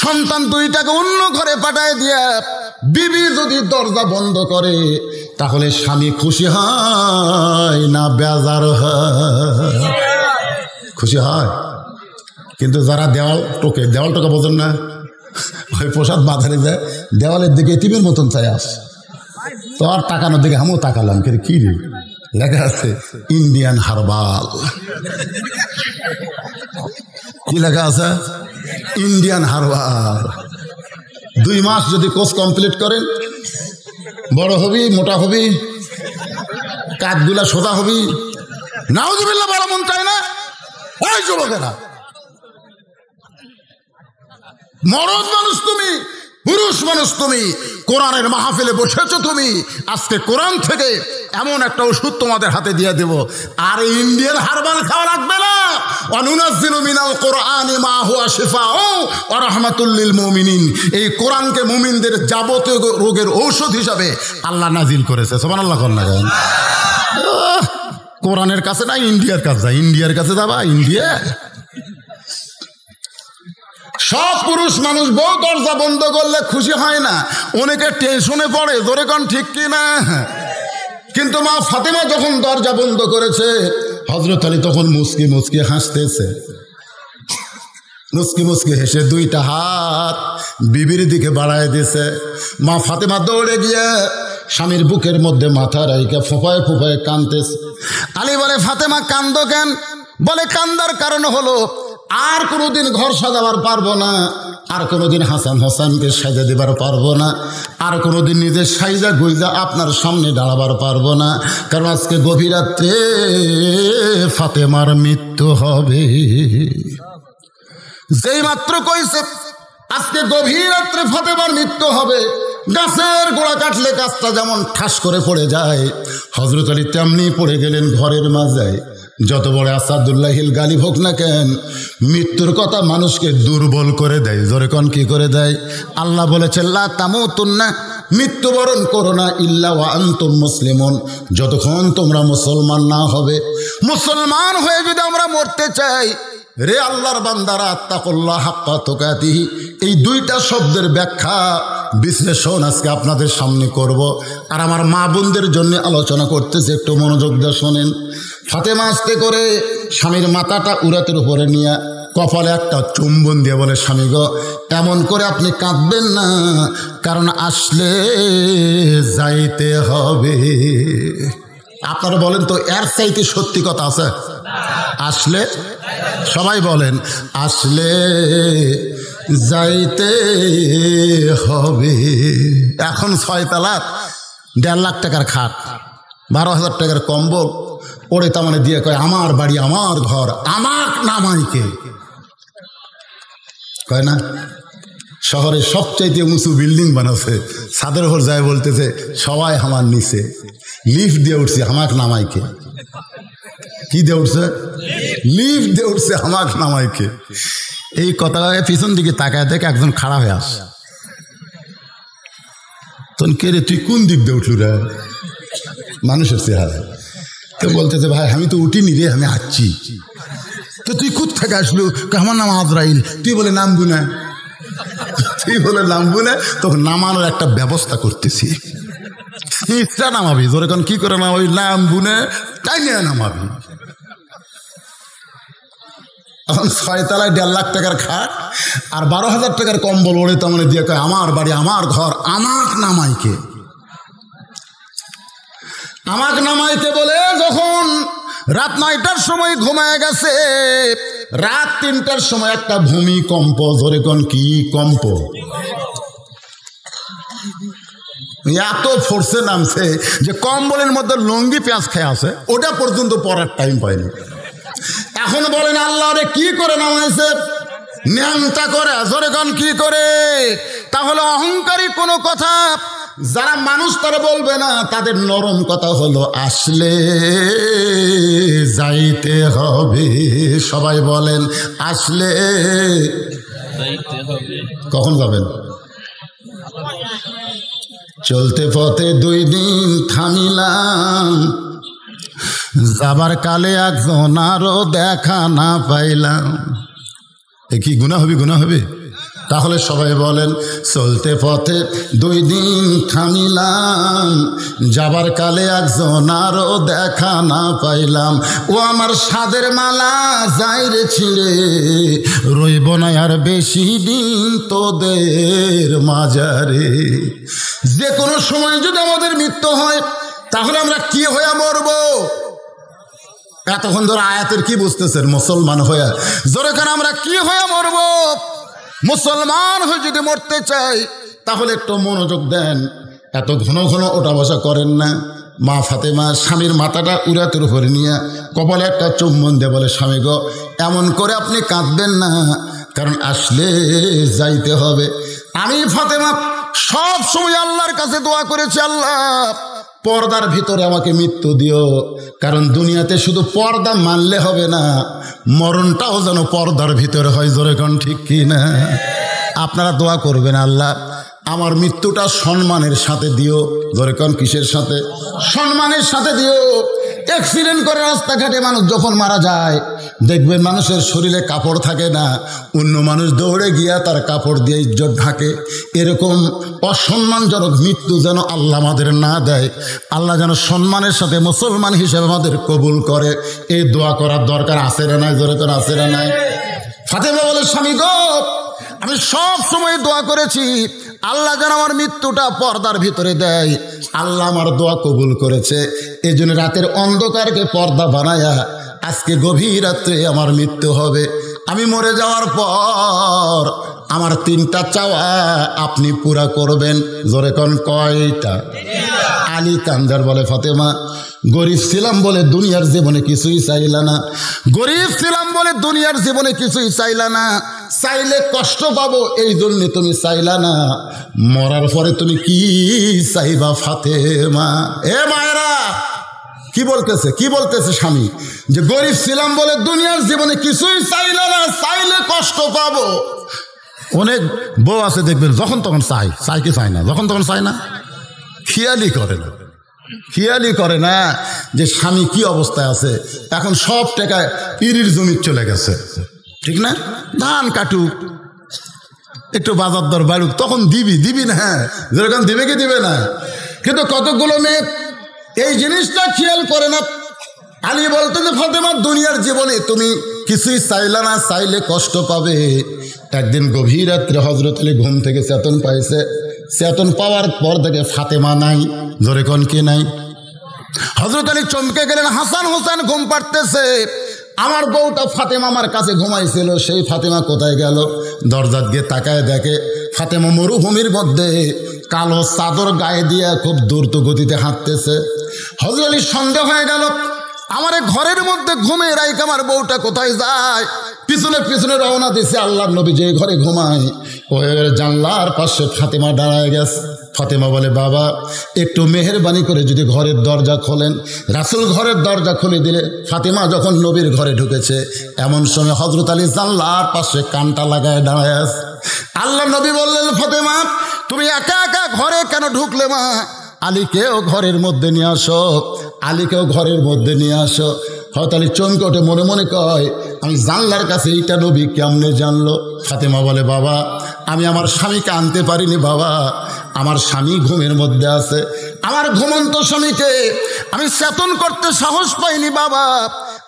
সন্তান দুইটাকে অন্য ঘরে পাঠায় দিয়ে বিবি যদি দরজা বন্ধ করে, তাহলে স্বামী খুশি হয় না বেজার হয়? খুশি হয়। কিন্তু যারা দেওয়াল টোকে বোঝেন না, ওই প্রসাদ বাজারে যায়, দেওয়ালের দিকে টিমের মতন চাই আস, তো আর তাকানোর দিকে আমিও তাকালাম, কিন্তু কি রে লেখা আছে ইন্ডিয়ান হারবাল। কি লেখা আছে? Indian herbal. 2 মাস যদি কোর্স কমপ্লিট করেন, বড় হবি, মোটা হবি, কাঠগুলা সোজা হবি। নাউজুবিল্লাহ বলা মন চায় না? ওই যুবকেরা, মরদ মানুষ তুমি, পুরুষ মানুষ তুমি, কোরআনের মাহফিলে বসেছো তুমি, আজকে কোরআন থেকে এমন একটা ওষুধ তোমাদের হাতে দিয়ে দেব, আর ইন্ডিয়ান হারবাল খাওয়া লাগবে না। অনুনাজ্জিলু মিনাল কোরআনি মা হুয়া শিফাউ ওয়া রাহমাতুল লিল মুমিনিন। এই কোরআনকে মুমিনদের যাবতীয় রোগের ঔষধ হিসাবে আল্লাহ নাজিল করেছে। সুবহানাল্লাহ। কোরআনের কাছে না ইন্ডিয়ার কাছে যা, ইন্ডিয়ার কাছে যাবা, ইন্ডিয়া। সব পুরুষ মানুষ বউ দরজা বন্ধ করলে খুশি হয় না, অনেকে টেনশনে পড়ে, ধরে কোন ঠিক কিনা? কিন্তু মা ফাতেমা যখন দরজা বন্ধ করেছে, হযরত আলী তখন মুস্কি মুস্কি হাসতেছে। মুস্কি মুস্কি হেসে 2টা হাত বিবির দিকে বাড়ায় দিয়েছে। মা ফাতেমা দৌড়ে গিয়ে স্বামীর বুকের মধ্যে মাথা রাইখা ফোঁপায় ফোঁপায় কাঁদতেছে। আলী বলে, ফাতেমা কান্দো কেন? বলে, কান্দার কারণ হলো আর কোনোদিন ঘর সাজাবার পারবো না, আর কোনোদিন হাসান হোসেনকে সাজা দেবার পারবো না, আর কোনোদিন নিজের সাইজা গুইজা আপনার সামনে দাঁড়াবার পারবো না, কারণ আজকে গভীর রাত্রে ফাতেমার মৃত্যু হবে। যেই মাত্র কইছে আজকে গভীর রাত্রে ফাতেমার মৃত্যু হবে, গাছের গোড়া কাটলে গাছটা যেমন ঠাস করে পড়ে যায়, হযরত আলী তেমনি পড়ে গেলেন ঘরের মাঝে। যত বড় আসাদুল্লাহিল গালিব হোক না কেন, মৃত্যুর কথা মানুষকে দুর্বল করে দেয়। জোরে কোন কি করে দেয়? আল্লাহ বলেছেন, লা তামুতুন্না, মৃত্যুবরণ করো না ইল্লা ওয়া আনতুম মুসলিমুন, যতক্ষণ তোমরা মুসলমান না হবে। মুসলমান হয়ে যদি আমরা মরতে চাই, রে আল্লাহর বান্দারা, আত্তাকুল্লাহ হাক্কা তুকাতিহি, এই 2টা শব্দের ব্যাখ্যা বিশ্লেষণ আজকে আপনাদের সামনে করব। আর আমার মা বোনদের জন্য আলোচনা করতেছে, একটু মনোযোগ দিয়ে শোনেন। ফাতেমা আস্তে করে স্বামীর মাথাটা উরাতের উপরে নিয়ে কপালে একটা চুম্বন দিয়ে বলে, স্বামী গো, এমন করে আপনি কাঁদবেন না, কারণ আসলে যাইতে হবে। আপনারা বলেন তো, এর চাইতে সত্যি কথা আছে? আসলে, সবাই বলেন, আসলে যাইতে হবে। এখন 6 তালাক, 1.5 লাখ টাকার খাট, 12,000 টাকার কম্বল ওরে তার দিয়ে কয়, আমার বাড়ি, আমার ঘর, আমার নামাইকে কয় না। শহরে সবচাইতে উঁচু বিল্ডিং বানাচ্ছে, ছাদের উপর যায় বলতেছে, সবাই আমার নিচে, লিফট দিয়ে উঠছে, আমাক নামাইকে। কি দিয়ে উঠছে? লিফট দিয়ে উঠছে, আমাক নামাইকে। এই কথাটা পিছন দিকে তাকায় দেখে একজন খাড়া হয়ে আস, তখন কে রে, তুই কোন দিক দিয়ে উঠলু রে? মানুষের চেহারা। তো বলতেছে, ভাই আমি তো উঠিনি রে, আমি আসছি। তো তুই কোথ থেকে আসলু? আমার নাম আজরাইল। তুই বলে নামবু না, তুই বলে নামবু না, তখন নামানোর একটা ব্যবস্থা করতেছি। ইচ্ছা নামাবি, তোর এখন কি করে নামাবি? নামবু না, তাই নিয়ে নামাবি। এখন 6 তালায় 1.5 লাখ টাকার খাট আর 12,000 টাকার কম্বল ওড়ে তেমন দিয়ে কয়, আমার বাড়ি, আমার ঘর, আমাক নামাইকে। আমাক নামাইকে বলে যখন রাত 9টার সময় ঘুমায় গেছে, রাত 3টার সময় একটা ভূমিকম্প। জোরে কোন কি কম্প? এত ফোর্সে নামছে যে কম্বলের মধ্যে লঙ্গি পেঁয়াজ খেয়ে আছে, ওটা পর্যন্ত পড়ার টাইম পায়নি। এখন বলেন, আল্লাহ রে কি করে নামাইছে? ন্যাংটা করে। জোরে কোন কি করে? তাহলে অহংকারী কোনো কথা যারা মানুষ তারা বলবে না, তাদের নরম কথা হলো, আসলে যাইতে হবে। সবাই বলেন, আসলে যাইতে হবে। কখন যাবেন? চলতে পথে 2 দিন থামিলাম, যাবার কালে একজন আরো দেখা না পাইলাম। এ কি গুনাহ হবে? গুনাহ হবে? তাহলে সবাই বলেন, চলতে পথে 2 দিন থামিলাম, যাবার কালে একজন আরো দেখা না পাইলাম। ও আমার সাদের মালা যাই রে ছিঁড়ে, রইব না আর বেশি দিন তোদের মাঝারে। যে কোনো সময় যদি আমাদের মৃত্যু হয়, তাহলে আমরা কি হয়ে মরব? এতক্ষণ ধরে আয়াতের কি বুঝতেছেন? মুসলমান হয়ে। জোরে কেন আমরা কি হয়ে মরব? মুসলমান হয়ে যদি মরতে চাই, তাহলে একটু মনোযোগ দেন। এত ঘন ঘন ওঠা বসা করেন না। মা ফাতেমা স্বামীর মাথাটা উরাতের উপরে নিয়ে কপালে একটা চুম্বন দিয়ে বলে, স্বামী গো, এমন করে আপনি কাঁদবেন না, কারণ আসলে যাইতে হবে। আমি ফাতেমা সব সময় আল্লাহর কাছে দোয়া করেছি, আল্লাহ পর্দার ভিতরে আমাকে মৃত্যু দিও, কারণ দুনিয়াতে শুধু পর্দা মানলে হবে না, মরণটাও যেন পর্দার ভিতরে হয়। জোরে কোন ঠিক কি না? আপনারা দোয়া করবেন, আল্লাহ আমার মৃত্যুটা সম্মানের সাথে দিও। জোরে কোন কিসের সাথে? সম্মানের সাথে দিও। অ্যাক্সিডেন্ট করে রাস্তাঘাটে মানুষ যখন মারা যায়, দেখবেন মানুষের শরীরে কাপড় থাকে না, অন্য মানুষ দৌড়ে গিয়া তার কাপড় দিয়ে ইজ্জত ঢাকে। এরকম অসম্মানজনক মৃত্যু যেন আল্লাহ আমাদের না দেয়। আল্লাহ যেন সম্মানের সাথে মুসলমান হিসেবে আমাদের কবুল করে। এই দোয়া করার দরকার আছে না নাই? জোরে করে আছে না নাই? ফাতেমা বলে, স্বামী গো, আমি সব সময় দোয়া করেছি আল্লাহ যেন আমার মৃত্যুটা পর্দার ভিতরে দেয়। আল্লাহ আমার দোয়া কবুল করেছে। এই জন্য রাতের অন্ধকারকে পর্দা বানায়া আজকে গভীর রাত্রে আমার মৃত্যু হবে। আমি মরে যাওয়ার পর আমার 3টা চাওয়া আপনি পুরা করবেন। জোরে কোন কয়টা? আলী কান্দার বলে, ফাতেমা গরিব ছিলাম বলে দুনিয়ার জীবনে কিছুই চাইলা না, গরিব ছিলাম বলে দুনিয়ার জীবনে কিছুই চাইলা না, চাইলে কষ্ট পাবো এই জন্য তুমি চাইলা না, মরার পরে তুমি কি চাইবা ফাতেমা? এ মায়েরা, কি বলতেছে? কি বলতেছে স্বামী? যে গরিব ছিলাম বলে দুনিয়ার জীবনে কিছুই চাইলা না, চাইলে কষ্ট পাবো। অনেক বউ আছে দেখবেন, যখন তখন চাই, চাই কি চাই না, যখন তখন চাই না, খেয়ালই করে না, খেয়ালই করে না যে স্বামী কি অবস্থায় আছে। এখন সব টাকা পিরির জমি চলে গেছে, ঠিক না? ধান কাটুক, একটু বাজার দর বাড়ুক, তখন দিবি না, হ্যাঁ যেরকম দিবে কি দিবে না। কিন্তু কতগুলো মেয়ে এই জিনিসটা খেয়াল করে না। আলী বলতে যে ফাতেমা, দুনিয়ার জীবনে তুমি কিছুই চাইলা না, চাইলে কষ্ট পাবে। একদিন গভীর রাত্রে হজরত আলী ঘুম থেকে চেতন পাইছে। চেতন পাওয়ার পর থেকে ফাতেমা নাই। জোরে কোন কে নাই? হজরত আলী চমকে গেলেন। হাসান হোসেন ঘুম পাড়তেছে। আমার বউটা ফাতেমা আমার কাছে ঘুমাইছিল, সেই ফাতেমা কোথায় গেল? দরজাত গিয়ে তাকায় দেখে ফাতেমা মরুভূমির মধ্যে কালো চাদর গায়ে দিয়ে খুব দ্রুত গতিতে হাঁটতেছে। হজরত আলী সন্দেহ হয়ে গেল, আমার ঘরের মধ্যে ঘুমে রাইক আমার বউটা কোথায় যায়? পিছনে পিছনে রওনা দিছে। আল্লাহর নবী যে ঘরে ঘুমায় ওই জানলার পাশে ফাতেমা দাঁড়ায় গেছে। ফাতেমা বলে, বাবা একটু মেহেরবানি করে যদি ঘরের দরজা খোলেন। রাসূল ঘরের দরজা খুলে দিলে। ফাতেমা যখন নবীর ঘরে ঢুকেছে, এমন সময় হযরত আলী জানলার পাশে কানটা লাগায় দাঁড়ায় আছে। আল্লাহর নবী বললেন, ফাতেমা তুমি একা একা ঘরে কেন ঢুকলে মা? আলীকেও ঘরের মধ্যে নিয়ে আসো, আলীকেও ঘরের মধ্যে নিয়ে আসো। হযরত আলী চমকে ওঠে, মনে মনে কয়, আমি জানলার কাছে এইটা নবী কেমনে জানলো? ফাতেমা বলে, বাবা আমি আমার স্বামীকে আনতে পারিনি বাবা, আমার স্বামী ঘুমের মধ্যে আছে। আমার ঘুমন্ত স্বামীকে আমি চেতন করতে সাহস পাইনি বাবা,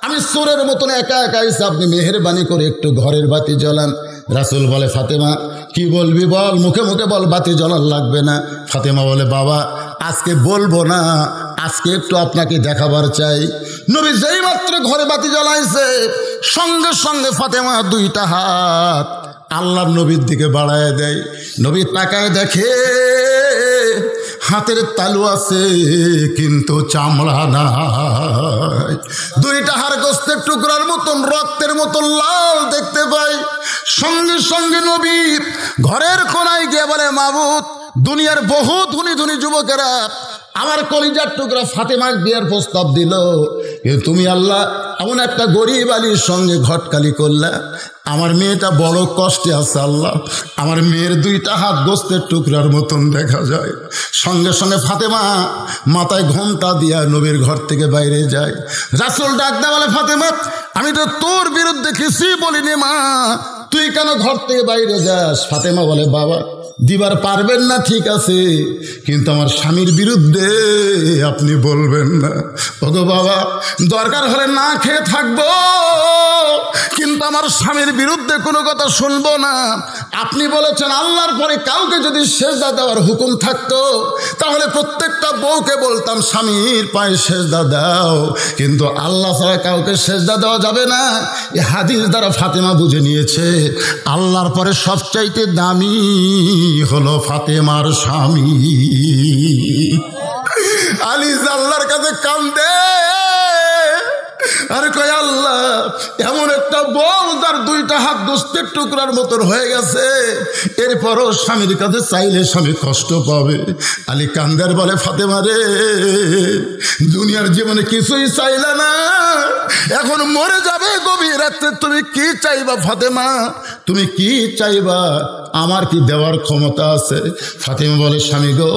আমি চোরের মতন একা একা এসে, আপনি মেহেরবানি করে একটু ঘরের বাতি জ্বালান। রাসূল বলে, ফাতেমা কি বলবি বল, মুখে মুখে বল, বাতি জ্বালান লাগবে না। ফাতেমা বলে, বাবা আজকে বলবো না, আজকে একটু আপনাকে দেখাবার চাই। নবী যেই মাত্র ঘরে বাতি জ্বালাইছে, সঙ্গে সঙ্গে ফাতেমা দুইটা হাত আল্লাহর নবীর দিকে বাড়ায় দেয়। নবী তাকায় দেখে হাতের তালু আছে কিন্তু চামড়া নাই। দুইটা হাড় গোস্তের টুকরার মতন, রক্তের মতন লাল দেখতে পাই। সঙ্গে সঙ্গে নবী ঘরের কোনায় গিয়ে বলে, মাবুদ দুনিয়ার বহু ধনী ধনী যুবকেরা আমার কলিজার টুকরা ফাতেমার বিয়ের প্রস্তাব দিল, কিন্তু তুমি আল্লাহ এমন একটা গরিব আলীর সঙ্গে ঘটকালি করলা। আমার মেয়েটা বড় কষ্টে আছে আল্লাহ, আমার মেয়ের দুইটা হাত গোস্তের টুকরার মতন দেখা যায়। সঙ্গে সঙ্গে ফাতেমা মাথায় ঘোমটা দিয়া নবীর ঘর থেকে বাইরে যায়। রাসূল ডাকতে বলে, ফাতেমা আমি তো তোর বিরুদ্ধে কিছুই বলিনি মা, তুই কেন ঘর থেকে বাইরে যাস? ফাতেমা বলে, বাবা দিবার পারবেন না ঠিক আছে, কিন্তু আমার স্বামীর বিরুদ্ধে আপনি বলবেন না। ওগো বাবা দরকার হলে না খেয়ে থাকবো, কিন্তু আমার স্বামীর বিরুদ্ধে কোনো কথা শুনবো না। আপনি বলেছেন আল্লাহর পরে কাউকে যদি সেজদা দেওয়ার হুকুম থাকতো, তাহলে প্রত্যেকটা বউকে বলতাম স্বামীর পায়ে সেজদা দাও, কিন্তু আল্লাহ ছাড়া কাউকে সেজদা দেওয়া যাবে না। এই হাদিস দ্বারা ফাতেমা বুঝে নিয়েছে আল্লাহর পরে সবচাইতে দামি হলো ফাতেমার স্বামী। আলী আল্লাহর কাছে কান্দে আর কয়, আল্লাহ এমন একটা বউ যার দুইটা হাত গোস্তের টুকরার মতন হয়ে গেছে, এরপরও স্বামীর কাছে চাইলে স্বামী কষ্ট পাবে। আলী কান্দার বলে, ফাতেমা রে দুনিয়ার জীবনে কিছুই চাইলা না, এখন মরে যাবে গভীর রাতে, তুমি কি চাইবা ফাতেমা? তুমি কি চাইবা? আমার কি দেওয়ার ক্ষমতা আছে? ফাতেমা বলে, স্বামী গো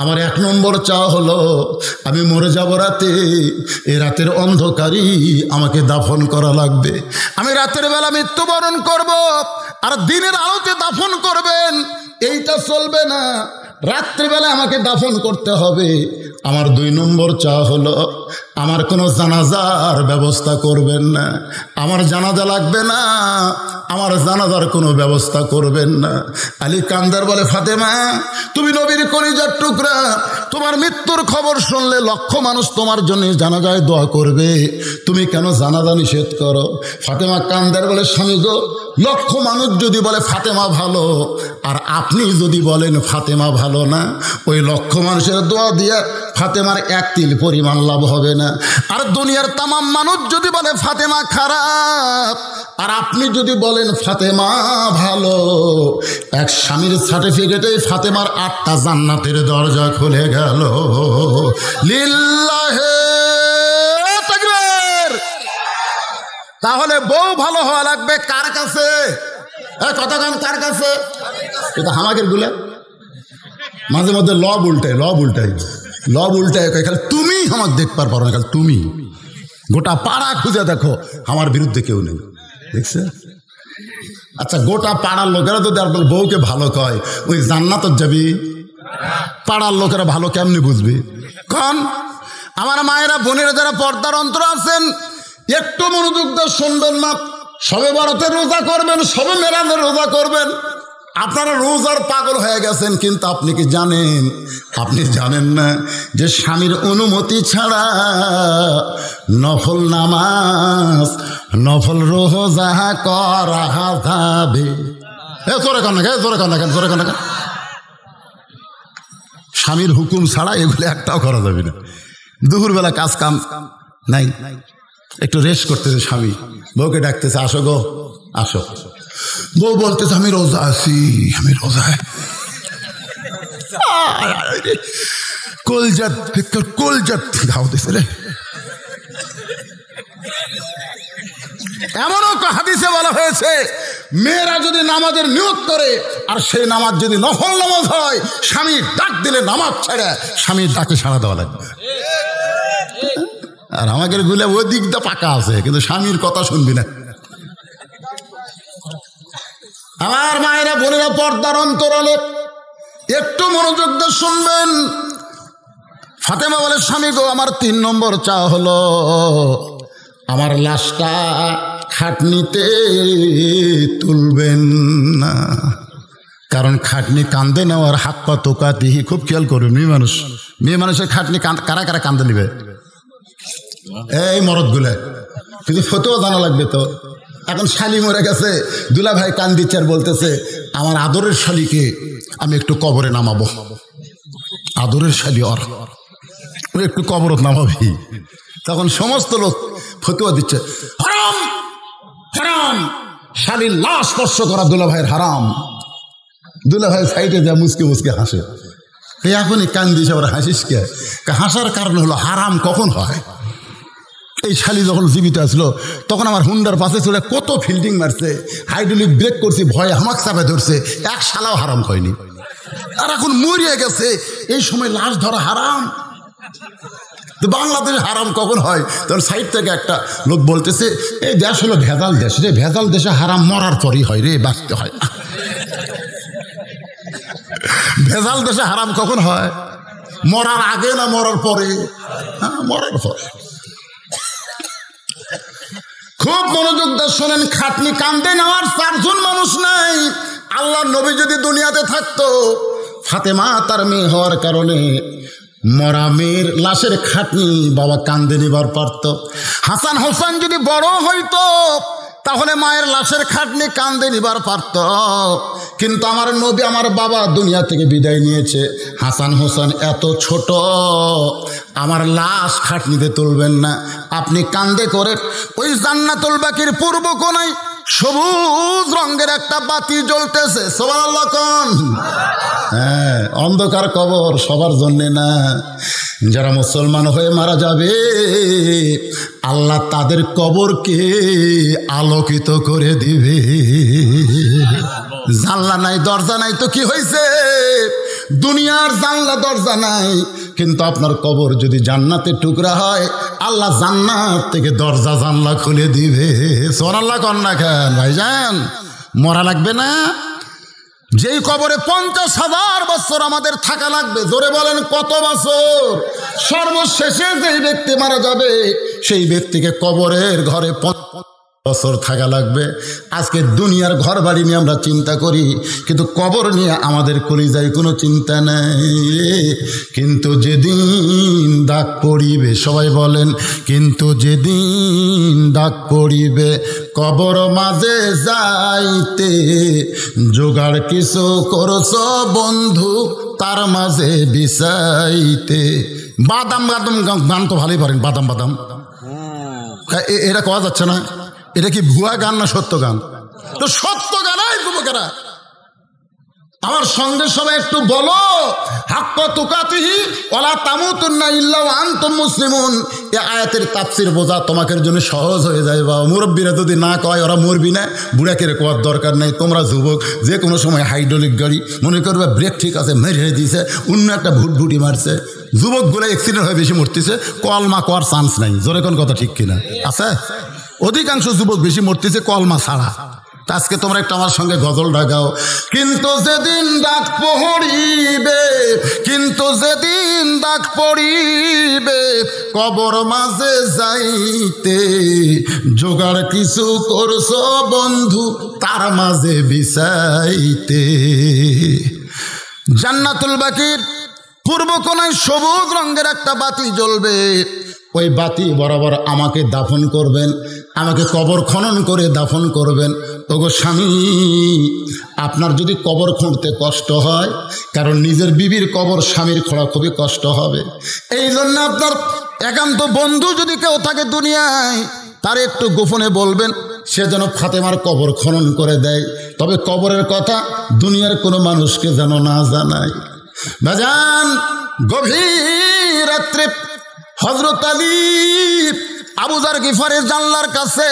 আমার এক নম্বর চাওয়া হলো আমি মরে যাব রাতে, এই রাতের অন্ধকারই আমাকে দাফন করা লাগবে। আমি রাতের বেলা মৃত্যুবরণ করব, আর দিনের আলোতে দাফন করবেন এইটা চলবে না, রাত্রিবেলা আমাকে দাফন করতে হবে। আমার দুই নম্বর চাওয়া হলো আমার কোনো জানাজার ব্যবস্থা করবেন না, আমার জানাজা লাগবে না, আমার জানাজার কোনো ব্যবস্থা করবেন না। আলী কান্দার বলে, ফাতেমা তুমি নবীর কলিজার টুকরা, তোমার মৃত্যুর খবর শুনলে লক্ষ মানুষ তোমার জন্য জানাজায় দোয়া করবে, তুমি কেন জানাজা নিষেধ করো? ফাতেমা কান্দার বলে, স্বামী গো লক্ষ মানুষ যদি বলে ফাতেমা ভালো, আর আপনি যদি বলেন ফাতেমা ভালো না, ওই লক্ষ মানুষের দোয়া দিয়া ফাতেমার এক তিল পরিমাণ লাভ হবে না। আর দুনিয়ার তামাম মানুষ যদি বলে ফাতেমা খারাপ, আর আপনি যদি বলেন ফাতেমা ভালো, এক স্বামীর সার্টিফিকেটে ফাতেমার 8টা জান্নাতের দরজা খুলে গেল। লিল্লাহে তাকবীর। তাহলে বউ ভালো হওয়া লাগবে কার কাছে? কথা কান কার কাছে? এটা হামাকের গুলা মাঝে মধ্যে লব উল্টায় খালি তুমি আমাকে দেখবার পারো না, খালি তুমি গোটা পাড়া খুঁজে দেখো আমার বিরুদ্ধে কেউ নেই, দেখছে? আচ্ছা, গোটা পাড়ার লোকেরা যদি আপনার বউকে ভালো কয়, ওই জান্নাত যাবি? পাড়ার লোকেরা ভালো কেমনি বুঝবি? কারণ আমার মায়েরা বোনেরা যারা পর্দার অন্তর আছেন, একটু মনোযোগ দিয়ে শুনবেন না। সবে বরাতের রোজা করবেন, সবে মেরাজের রোজা করবেন, আপনারা রোজার পাগল হয়ে গেছেন। কিন্তু আপনি কি জানেন? আপনি জানেন না যে স্বামীর অনুমতি ছাড়া নফল নামাজ, নফল রোজা করা যাবে? জোরে কন না কেন, জোরে কন না কেন, জোরে কন না কেন? স্বামীর হুকুম ছাড়া এগুলো একটাও করা যাবে না। দুপুরবেলা কাজ কাম নাই, একটু রেস্ট করতেছে স্বামী, বউকে ডাকতেছে, আসো গো আসো। বউ বলতেছে, আমি রোজা আছি, আমি রোজায়। কলজাত ঘাও দিছে রে। এমনও হাদিসে বলা হয়েছে, মেয়েরা যদি নামাজের নিয়ত করে আর সেই নামাজ যদি নফল নামাজ হয়, স্বামীর ডাক দিলে নামাজ ছেড়ে স্বামীর ডাকে সাড়া দেওয়া লাগবে। আর আমাদের গুলে ওই দিকটা পাকা আছে, কিন্তু স্বামীর কথা শুনবি না। আমার মায়েরা বোনেরা পর্দার অন্তরালে একটু মনোযোগ দিয়ে শুনবেন। ফাতেমা বলে, স্বামী গো, আমার 3 নম্বর চা হলো আমার লাশটা খাটনিতে তুলবেন না। কারণ খাটনি কান্দে নেওয়ার হাত পা তোকাতিহি, খুব খেয়াল করবে। মেয়ে মানুষের খাটনি কারা কারা কান্দে নিবে? এই মরদ গুলে। কিন্তু ফতোয়া জানা লাগবে তো। এখন শালি মরে গেছে, দুলা ভাই কান দিচ্ছে আর বলতেছে, আমার আদরের শালিকে আমি একটু কবরে নামাবো। আদরের শালি ওর একটু কবরত নামাবি। তখন সমস্ত লোক ফতোয়া দিচ্ছে, হারাম হারাম, শালির লাশ স্পর্শ করা দুলা ভাইয়ের হারাম। দুলা ভাই সাইডে যা মুসকে মুসকে হাসে। এখনই কান দিস, আবার হাসিস কে? হাসার কারণ হলো হারাম কখন হয়। এই শালি যখন জীবিত আসলো, তখন আমার হুন্ডার পাশে চলে কত ফিল্ডিং মারছে, হাইড্রোলিক ব্রেক করছি, ভয়ে হামাক চাপে ধরছে, এক শালাও হারাম হয়নি। আর এখন মরিয়ে গেছে, এই সময় লাশ ধরা হারাম। বাংলাদেশে হারাম কখন হয়? তখন সাইড থেকে একটা লোক বলতেছে, এই দেশ হলো ভেজাল দেশ রে, ভেজাল দেশে হারাম মরার পরই হয় রে, বাঁচতে হয়। ভেজাল দেশে হারাম কখন হয়? মরার আগে না মরার পরে? হ্যাঁ, মরার পরে। খুব মনোযোগ দিয়ে শোনেন, খাটনি কান্দে নেওয়ার 4 জন মানুষ নাই। আল্লাহর নবী যদি দুনিয়াতে থাকতো, ফাতেমা তার মেয়ে হওয়ার কারণে মরা মেয়ের লাশের খাটনি বাবা কান্দে নিবার পারত। হাসান হোসেন যদি বড় হইতো, তাহলে মায়ের লাশের খাটনি কান্দে নিবার পারত। কিন্তু আমার নবী, আমার বাবা দুনিয়া থেকে বিদায় নিয়েছে, হাসান হোসেন এত ছোট, আমার লাশ খাটনিতে তুলবেন না। আপনি কান্দে করে ওই জান্নাতুল বাকির পূর্ব কোণায় সবুজ রঙের একটা বাতি জ্বলতেছে, সুবহানাল্লাহ কোন? হ্যাঁ, অন্ধকার কবর সবার জন্যে না। যারা মুসলমান হয়ে মারা যাবে, আল্লাহ তাদের কবরকে আলোকিত করে দিবে। জানলা নাই, দরজা নাই তো কি হয়েছে? দুনিয়ার জানলা দরজা নাই, কিন্তু আপনার কবর যদি জান্নাতের টুকরা হয়, আল্লাহ জান্নাত থেকে দরজা জানলা খুলে দিবে। সুবহানাল্লাহ কন না কেন ভাইজান? মরা লাগবে না? যেই কবরে 50,000 বছর আমাদের থাকা লাগবে, জোরে বলেন কত বছর? সর্বশেষে যেই ব্যক্তি মারা যাবে, সেই ব্যক্তিকে কবরের ঘরে 50 বছর থাকা লাগবে। আজকে দুনিয়ার ঘর বাড়ি নিয়ে আমরা চিন্তা করি, কিন্তু কবর নিয়ে আমাদের কলিজায় কোনো চিন্তা নেই। কিন্তু যেদিন ডাক পড়িবে, সবাই বলেন, কিন্তু যেদিন ডাক পড়িবে কবর মাঝে যাইতে, জোগাড় কিছু করছ বন্ধু তার মাঝে বিছাইতে। বাদাম বাদাম গান তো ভালোই পারেন, বাদাম বাদাম, এরা কওয়া যাচ্ছে না? এটা কি ভুয়া গান না সত্য গান? তো সত্য গানাই যুবকেরা আমার সঙ্গে সবাই একটু বলো, হাক্কা তুকাতিহি ওয়ালা তামুতুন্না ইল্লা ওয়া আনতুম মুসলিমুন। এই আয়াতের তাফসীর বোঝা তোমাদের জন্য সহজ হয়ে যায়। বা মুরব্বীরা যদি না কয়, ওরা মরবি না, বুড়াকে কোয়ার দরকার নেই। তোমরা যুবক, যে কোনো সময় হাইড্রোলিক গাড়ি মনে করবে ব্রেক ঠিক আছে, মেরে দিয়েছে, অন্য একটা ভুটভুটি মারছে, যুবকগুলো অ্যাক্সিডেন্ট হয়ে বেশি মরতেছে, কলমা কোয়ার চান্স নাই। জোরে কোন কথা ঠিক কিনা? আছে? অধিকাংশ যুবক বেশি মরতেছে কলমা ছাড়া। আজকে তোমরা একটু আমার সঙ্গে গজল ঢাকাও। কিন্তু যেদিন ডাক পড়িবে, কিন্তু যেদিন ডাক পড়িবে, কবর মাঝে যাইতে জোগাড় কিছু করছো বন্ধু তার মাঝে বিছাইতে। জান্নাতুল বাকির পূর্ব কোণায় সবুজ রঙের একটা বাতি জ্বলবে। ওই বাতি বরাবর আমাকে দাফন করবেন, আমাকে কবর খনন করে দাফন করবেন। ওগো স্বামী, আপনার যদি কবর খুঁড়তে কষ্ট হয়, কারণ নিজের বিবির কবর স্বামীর খোঁড়া খুবই কষ্ট হবে, এই জন্য আপনার একান্ত বন্ধু যদি কেউ থাকে দুনিয়ায়, তার একটু গোপনে বলবেন সে যেন ফাতেমার কবর খনন করে দেয়। তবে কবরের কথা দুনিয়ার কোনো মানুষকে যেন না জানায়। বাজান, গভীর রাত্রে হযরত আলী আবু যার গিফারির জানলার কাছে,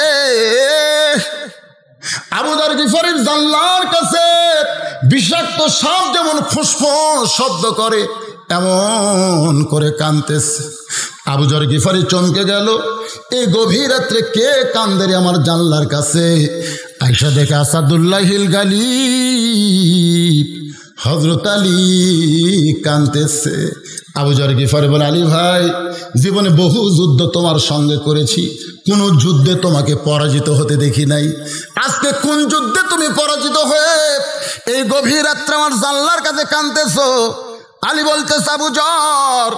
আবু যার গিফারির জানলার কাছে বিষাক্ত সাপ যেমন ফুসফুস শব্দ করে এমন করে কাঁদতেছে। আবু যার গিফারি চমকে গেল, এই গভীর রাত্রে কে কান্দে রে আমার জানলার কাছে? আয়েশা দেখে আসাদুল্লাহিল গালিব হযরত আলী কাঁদতেছে। আবু যার গিফারি বলে, আলী ভাই, জীবনে বহু যুদ্ধ তোমার সঙ্গে করেছি, কোন যুদ্ধে তোমাকে পরাজিত হতে দেখি নাই। আজকে কোন যুদ্ধে তুমি পরাজিত হয়ে এই গভীর রাত্রে আমার জানলার কাছে কাঁদতেছো? আলী বলতেছে, আবু যার,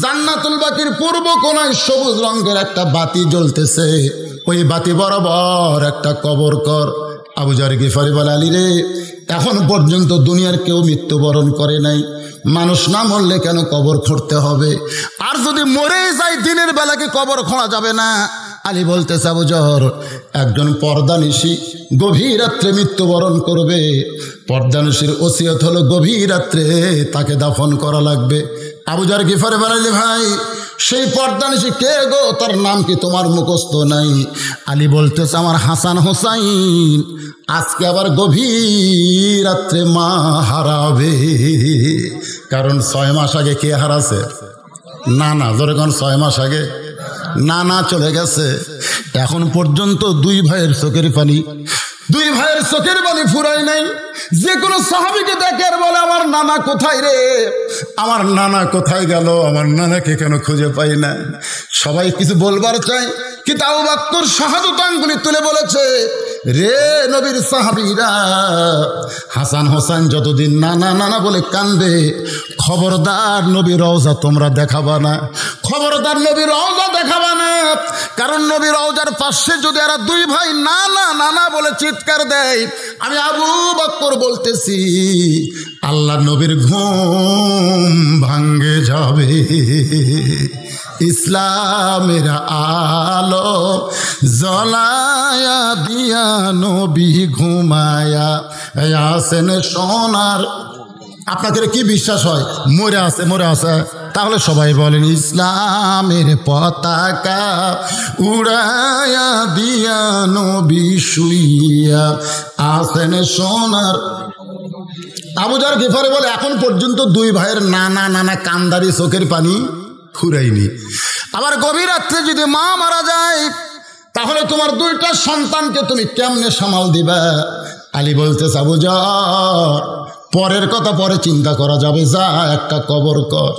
জান্নাতুল বাকির পূর্ব কোণায় সবুজ রঙের একটা বাতি জ্বলতেছে, ওই বাতি বরাবর একটা কবর কর। আবু যার গিফারি বলে, আলী রে, এখন পর্যন্ত দুনিয়ার কেউ মৃত্যুবরণ করে নাই, মানুষ না মরলে কেন কবর খুঁড়তে হবে? আর যদি মরে যায় দিনের বেলা কি কবর খোঁড়া যাবে না? আলী বলতেছে, আবু যার, একজন পর্দানিশী গভীর রাত্রে মৃত্যুবরণ করবে, পর্দানিশীর ওসিয়ত হলো গভীর রাত্রে তাকে দাফন করা লাগবে। আবু যার গিফারি বলে, ভাই, সেই পর্দানিশী কে গো? তার নাম কি তোমার মুখস্থ নাই? আলী বলতেছে, আমার হাসান হোসাইন আজকে আবার গভীর রাত্রে মা হারাবে। কারণ 6 মাস আগে কে হারাছে? না জোরে কোন 6 মাস আগে না চলে গেছে। এখন পর্যন্ত 2 ভাইয়ের চোখের পানি, 2 ভাইয়ের চোখের পানি ফুরায় নাই। যে কোনো সাহাবীকে দেখে আর বলে, আমার নানা কোথায় রে, আমার নানা কোথায় গেল, আমার নানাকে কেন খুঁজে পাই না? সবাই কিছু বলবার চায়, কিন্তু আবু বকর শাহাদাত আঙ্গুলি তুলে বলেছে, রে নবীর সাহাবীরা, হাসান হোসেন যতদিন নানা বলে কান্দে, খবরদার নবী রওজা তোমরা দেখাবা না, খবরদার নবী রওজা দেখাবা না। কারণ নবী রওজার পাশে যদি এরা 2 ভাই নানা বলে চিৎকার দেয়, আমি আবু বকর বলতেছি, আল্লাহ নবীর ঘুম ভাঙ্গে যাবে। ইসলামের আলো জ্বলায়া দিয়া নবী ঘুমায়া আসেন সোনার। আপনাদের কি বিশ্বাস হয় মরে আছে? তাহলে সবাই বলেন, ইসলামের পতাকা উড়ায়া দিয়া নবী শুইয়া আসেন সোনার। আবু যার গিফারি বলে, এখন পর্যন্ত 2 ভাইয়ের নানা কান্দারি চোখের পানি ফুরাইনি। আবার গভীর রাত্রে যদি মা মারা যায়, তাহলে তোমার 2টা সন্তানকে তুমি কেমনে সামাল দিবা? আলী বলতেছে, আবু যার, পরের কথা পরে চিন্তা করা যাবে, যা একটা কবর কর।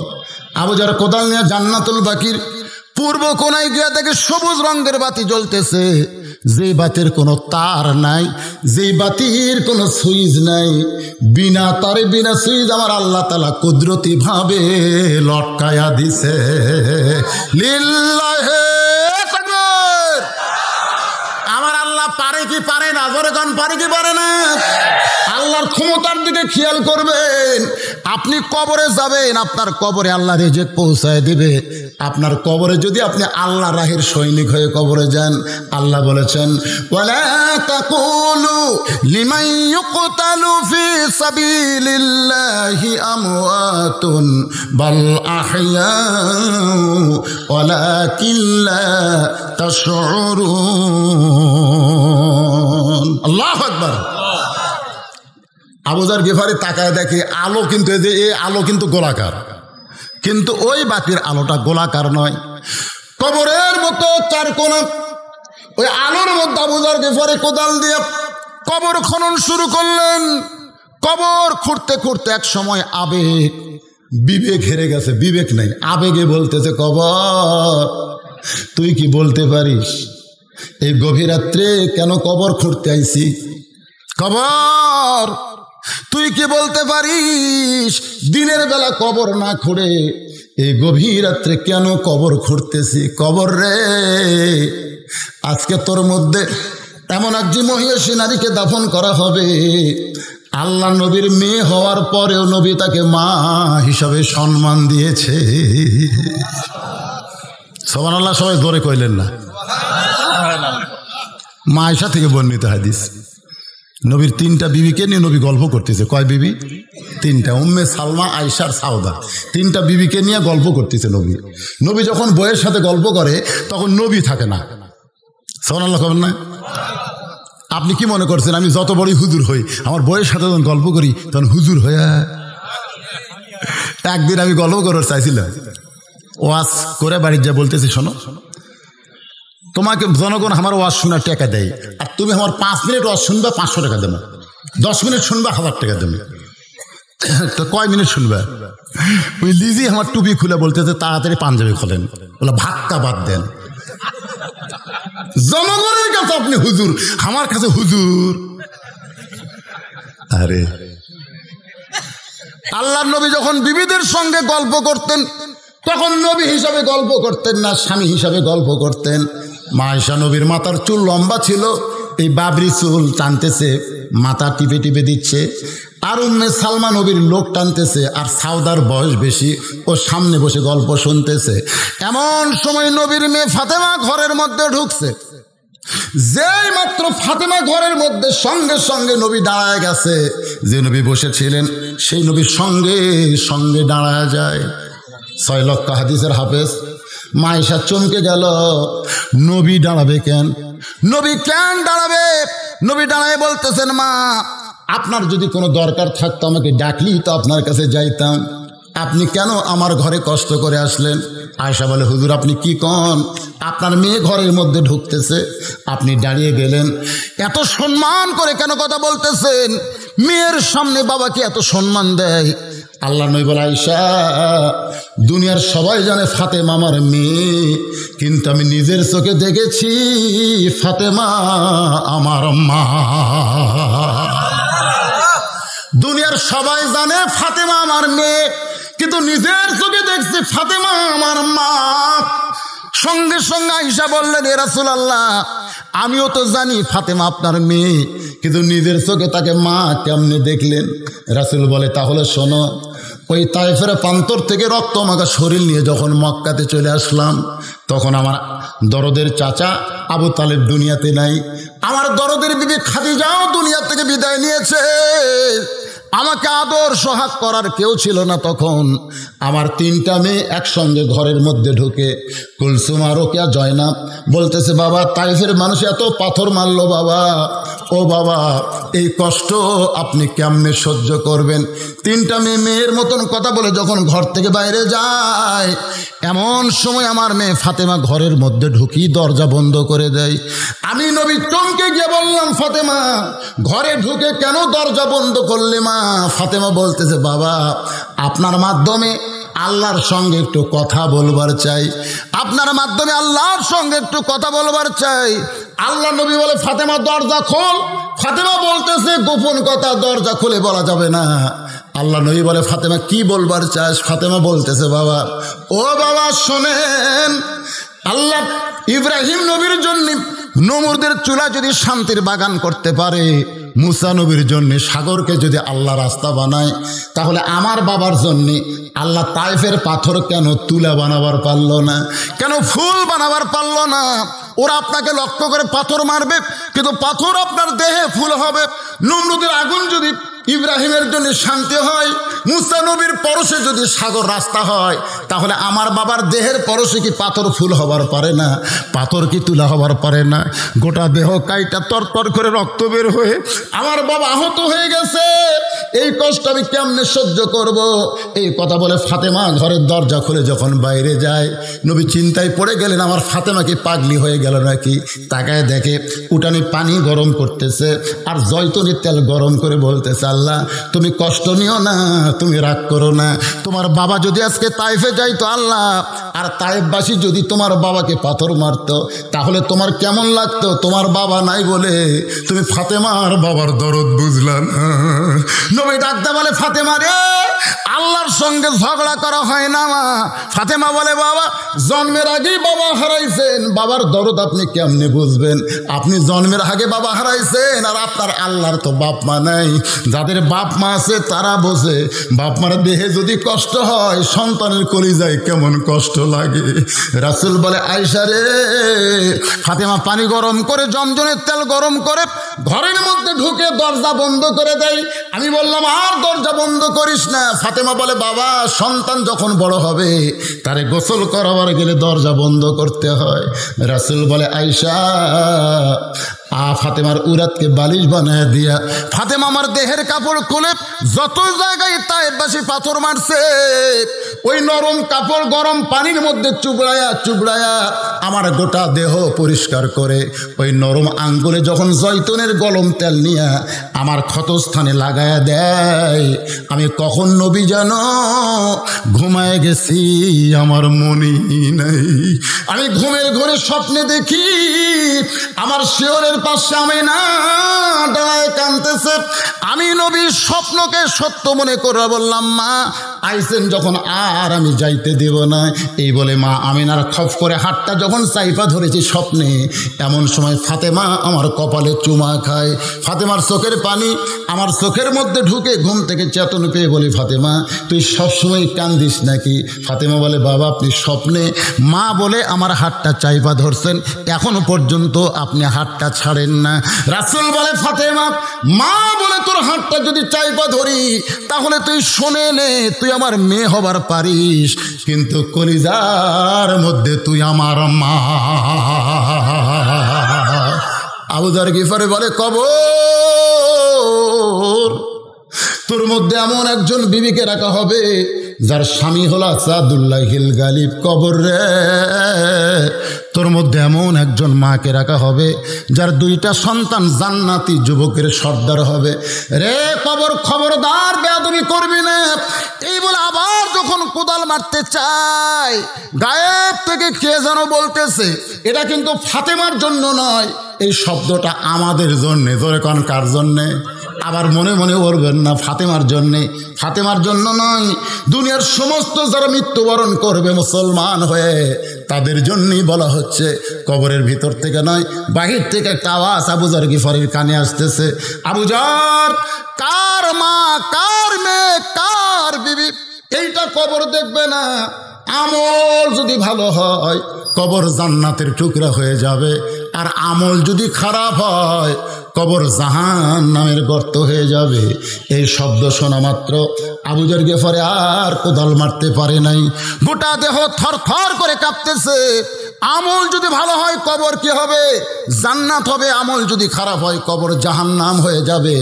আবু যার কোদাল নিয়ে জান্নাতুল বাকির পূর্ব কোণায় গিয়া দেখে সবুজ রঙের বাতি জ্বলতেছে, যে বাতির কোনো তার নাই, যে বাতির কোনো সুইচ নাই, বিনা তারে বিনা সুইচ আমার আল্লাহ তাআলা কুদরতি ভাবে লটকায়া দিছে। লিল্লাহে তাকবীর। আমার আল্লাহ পারে কি পারে না? জোরে কোন পারে কি পারে না? আল্লাহর ক্ষমতার দিকে খেয়াল করবেন। আপনি কবরে যাবেন, আপনার কবরে আল্লাহ রিজিক পৌঁছায় দিবে। আপনার কবরে যদি আপনি আল্লাহ রাহের সৈনিক হয়ে কবরে যান, আল্লাহ বলেছেন, ওয়ালা তাকুলু লিমান ইউকতালু ফি সাবিলিল্লাহি আমওয়াতুন বাল আহইয়াউ ওয়ালাকিন লা তাশউরুন। আল্লাহু আকবার। আবু যার গিফারি তাকায় দেখে আলো, কিন্তু এই আলো কিন্তু গোলাকার, কিন্তু ওই বাতির আলোটা গোলাকার নয়, কবরের মতো 4 কোণা। ওই আলোর মধ্যে আবু যার গিফারি কোদাল দিয়ে কবর খনন শুরু করলেন। কবর খুঁড়তে খুঁড়তে এক সময় আবেগ বিবেক হেরে গেছে, বিবেক নাই, আবেগে বলতেছে কবর তুই কি বলতে পারিস এই গভীর রাত্রে কেন কবর খুঁড়তে আইছি? কবর তুই কি বলতে পারিস দিনের বেলা কবর না খুঁড়ে এই গভীর রাত্রে কেন কবর খুঁড়তেছি? কবর রে, আজকে তোর মধ্যে এমন একজন মহিষী নারীকে দাফন করা হবে, আল্লাহ নবীর মেয়ে হওয়ার পরেও নবী তাকে মা হিসাবে সম্মান দিয়েছে। সুবহানাল্লাহ, সবাই জোরে কইলেন না? মা আয়েশা থেকে বর্ণিত হাদিস, নবীর 3টা বিবিকে নিয়ে নবী গল্প করতেছে। কয় বিবি? 3টা, উম্মে সালমা, আয়েশা আর সাউদা। 3টা বিবিকে নিয়ে গল্প করতেছে নবী। নবী যখন বইয়ের সাথে গল্প করে তখন নবী থাকে না। সুবহানাল্লাহ কবেন না? আপনি কি মনে করছেন আমি যত বড়ই হুজুর হই আমার বইয়ের সাথে যখন গল্প করি তখন হুজুর হয়ে? একদিন আমি গল্প করার চাইছিলাম, ওয়াজ করে বাড়ির যা বলতেছি, শোনো তোমাকে জনগণ আমার ওয়াজ শোনার টাকা দেয়, আর তুমি আমার 5 মিনিট ওয়াজ শুনবা 500 টাকা দেবো, 10 মিনিট শুনবা 1000 টাকা দেবো। তো কয় মিনিট শুনবা? ওই লিজি আমার টুপি খুলে বলতেছে তাড়াতাড়ি পাঞ্জাবি খোলেন, বলে ভাক্কা বাদ দেন। জনগণের কাছে আপনি হুজুর, আমার কাছে হুজুর। আরে আল্লাহর নবী যখন বিবিদের সঙ্গে গল্প করতেন তখন নবী হিসাবে গল্প করতেন না, স্বামী হিসাবে গল্প করতেন। মা আয়েশা নবীর মাথার চুল লম্বা ছিল, এই বাবরি চুল টানতেছে, মাথা টিপে টিপে দিচ্ছে, আর উম্মে সালমা নবীর লোক টানতেছে, আর সাউদার বয়স বেশি, ও সামনে বসে গল্প শুনতেছে। এমন সময় নবীর মেয়ে ফাতেমা ঘরের মধ্যে ঢুকছে। যেই মাত্র ফাতেমা ঘরের মধ্যে সঙ্গে সঙ্গে নবী দাঁড়ায় গেছে, যে নবী বসেছিলেন সেই নবীর সঙ্গে সঙ্গে দাঁড়ায় যায়। 6 লক্ষ হাদিসের হাফেজ। মা আয়েশা চমকে গেল, নবী দাঁড়াবে কেন? নবী কেন দাঁড়াবে? নবী দাঁড়ায় বলতেছেন, মা আপনার যদি কোনো দরকার থাকতো আমাকে ডাকলি তো আপনার কাছে যাইতাম, আপনি কেন আমার ঘরে কষ্ট করে আসলেন? আয়েশা বলে, হুজুর আপনি কি কন, আপনার মেয়ে ঘরের মধ্যে ঢুকতেছে, আপনি দাঁড়িয়ে গেলেন, এত সম্মান করে কেন কথা বলতেছেন? মেয়ের সামনে বাবাকে এত সম্মান দেয়। আল্লাহ নবী বলে, আয়েশা দুনিয়ার সবাই জানে ফাতেমা আমার মেয়ে, কিন্তু আমি নিজের চোখে দেখেছি ফাতেমা আমার মা। দুনিয়ার সবাই জানে ফাতেমা আমার মেয়ে, কিন্তু নিজের চোখে দেখছি ফাতেমা আমার মা। সঙ্গে সঙ্গে আয়েশা বললেন, এ রাসূলুল্লাহ আমিও তো জানি ফাতেমা আপনার মেয়ে, কিন্তু নিজের চোখে তাকে মা কেমনে দেখলেন? রাসূল বলে, তাহলে শোনো, ওই তায়েফের প্রান্তর থেকে রক্ত মাখা শরীর নিয়ে যখন মক্কাতে চলে আসলাম, তখন আমার দরদের চাচা আবু তালেব দুনিয়াতে নাই, আমার দরদের বিবি খাদিজাও দুনিয়া থেকে বিদায় নিয়েছে, আমাকে আদর সোহাগ করার কেউ ছিল না। তখন আমার 3টা মেয়ে একসঙ্গে ঘরের মধ্যে ঢুকে, কুলসুমা, রোকেয়া, জয়নাব বলতেছে, বাবা তাইফের মানুষ এত পাথর মারলো বাবা, ও বাবা এই কষ্ট আপনি কেমনে সহ্য করবেন? 3টা মেয়ে মেয়ের মতন কথা বলে যখন ঘর থেকে বাইরে যায়, এমন সময় আমার মেয়ে ফাতেমা ঘরের মধ্যে ঢুকি দরজা বন্ধ করে দেয়। আমি নবী চমকে গিয়ে বললাম, ফাতেমা ঘরে ঢুকে কেন দরজা বন্ধ করলে মা? ফাতেমা বলতেছে, বাবা আপনার মাধ্যমে আল্লাহর সঙ্গে একটু কথা বলবার চাই, আপনার মাধ্যমে আল্লাহর সঙ্গে একটু কথা বলবার চাই। আল্লাহ নবী বলে, ফাতেমা দরজা খোল। ফাতেমা বলতেছে, গোপন কথা দরজা খুলে বলা যাবে না। আল্লাহ নবী বলে, ফাতেমা কি বলবার চাস? ফাতেমা বলতেছে, বাবা ও বাবা শোনেন, আল্লাহ ইব্রাহিম নবীর জন্য নমরুদের চুলা যদি শান্তির বাগান করতে পারে, মুসা নবীর জন্য সাগরকে যদি আল্লাহ রাস্তা বানায়, তাহলে আমার বাবার জন্য আল্লাহ তায়েফের পাথর কেন তুলা বানাবার পারলো না? কেন ফুল বানাবার পারলো না? ওরা আপনাকে লক্ষ্য করে পাথর মারবে, কিন্তু পাথর আপনার দেহে ফুল হবে। নমরুদের আগুন যদি ইব্রাহিমের জন্য শান্তি হয়, মুসা নবীর পরশে যদি সাগর রাস্তা হয়, তাহলে আমার বাবার দেহের পরশে কি পাথর ফুল হবার পারে না? পাথর কি তুলা হবার পারে না? গোটা দেহ কাইটা তরতর করে রক্ত বের হয়ে আমার বাবা আহত হয়ে গেছে, এই কষ্ট আমি কেমনে সহ্য করব? এই কথা বলে ফাতেমা ঘরের দরজা খুলে যখন বাইরে যায়, নবী চিন্তায় পড়ে গেলেন, আমার ফাতেমা কি পাগলি হয়ে গেল নাকি? তাকায় দেখে উঠানে পানি গরম করতেছে আর জয়তুনের তেল গরম করে বলতেছে, আল্লাহ তুমি কষ্ট নিও না, তুমি রাগ করো না, তোমার বাবা যদি আজকে তাইফে যাইতো আল্লাহ, আর তাইফবাসী যদি তোমার বাবাকে পাথর মারতো, তাহলে তোমার কেমন লাগতো? তোমার বাবা নাই বলে তুমি ফাতেমার বাবার দরদ বুঝলা না। নবী ডাকতে বলে, ফাতেমা রে, আল্লাহর সঙ্গে ঝগড়া করা হয় না মা। ফাতেমা বলে, বাবা জন্মের আগেই বাবা হারাইছেন, বাবার দরদ আপনি কেমনে বুঝবেন? আপনি জন্মের আগে বাবা হারাইছেন, আর আপনার আল্লাহর তো বাপ মা নাই। যাদের বাপ মা আছে তারা বোঝে, বাপ মার দেহে যদি কষ্ট হয়, সন্তানের কলিজায় কেমন কষ্ট লাগে। রাসূল বলে, আয়েশা রে, ফাতেমা পানি গরম করে জমজমের তেল গরম করে ঘরের মধ্যে ঢুকে দরজা বন্ধ করে দেয়। আমি বললাম, আর দরজা বন্ধ করিস না। ফাতেমা বলে, বাবা সন্তান যখন বড় হবে তারে গোসল করাবার গেলে দরজা বন্ধ করতে হয়। রাসূল বলে, আয়েশা, ফাতেমার উরাতকে বালিশ বানায় দিয়া ফাতেমা আমার দেহের কাপড় খুলে যত জায়গায় তাইফবাসী পাথর মারছে, ওই নরম কাপড় গরম পানির মধ্যে চুবড়ায়া চুবড়ায়া আমার গোটা দেহ পরিষ্কার করে ওই নরম আঙ্গুলে যখন জয়তুনের গরম তেল নিয়ে আমার ক্ষতস্থানে লাগায়া দেয়, আমি কখন নবী জানো ঘুমায় গেছি, আমার মনেই নাই। আমি ঘুমের ঘরে স্বপ্নে দেখি আমার শিয়রের পাশে আমি না দাঁড়ায় কাঁদতেছে। আমি নবীর স্বপ্নকে সত্য মনে করে বললাম, মা আইসেন যখন আর আমি যাইতে দেব না। এই বলে মা আমিনার খপ করে হাতটা যখন চাইপা ধরেছি স্বপ্নে, এমন সময় ফাতেমা আমার কপালে চুমা খায়। ফাতেমার চোখের পানি আমার চোখের মধ্যে ঢুকে ঘুম থেকে চেতন পেয়ে বলি, ফাতেমা তুই সবসময় কান্দিস নাকি? ফাতেমা বলে, বাবা আপনি স্বপ্নে মা বলে আমার হাতটা চাইপা ধরছেন, এখনো পর্যন্ত আপনি হাতটা ছাড়েন না। রাসূল বলে, ফাতেমা মা বলে তোর হাতটা যদি চাইপা ধরি তাহলে তুই শুনে নে, তুই আমার মেয়ে হবার পারিস, কিন্তু কলিজার মধ্যে তুই আমার মা। আবু যার গিফারি বলে, কবর তোর মধ্যে এমন একজন বিবিকে রাখা হবে যার স্বামী হলো আসাদুল্লাহিল গালিব। কবর রে, তোর মধ্যে এমন একজন মাকে রাখা হবে যার দুইটা সন্তান জান্নাতি যুবকের সর্দার হবে। রে কবর, খবরদার বেয়াদবি করবি না। এই বলে আবার যখন কোদাল মারতে চায়, গায়েব থেকে কে যেন বলতেছে, এটা কিন্তু ফাতেমার জন্য নয়, এই শব্দটা আমাদের জন্যে। ধরে কোন কার জন্যে? আবার মনে মনে বলবেন না ফাতেমার জন্যে। ফাতেমার জন্য নয়, দুনিয়ার সমস্ত যারা মৃত্যুবরণ করবে মুসলমান হয়ে তাদের জন্যই বলা হচ্ছে। কবরের ভিতর থেকে নয়, বাহির থেকে একটা আওয়াজ আবু যার গিফারির কানে আসতেছে, আবু যার, কার মা, কার মেয়ে, কার বিবি, এইটা কবর দেখবে না। আমল যদি ভালো হয় কবর জান্নাতের টুকরা হয়ে যাবে, আর আমল যদি খারাপ হয় কবর জাহান্নামের গর্ত হয়ে যাবে। এই শব্দ শোনা মাত্র আবু যার গিফারি আর কোদাল মারতে পারে নাই, গোটা দেহ থরথর করে কাঁপতেছে। আমল যদি ভালো হয় কবর কি হবে? জান্নাত হবে। আমল যদি খারাপ হয় কবর জাহান্নাম হয়ে যাবে।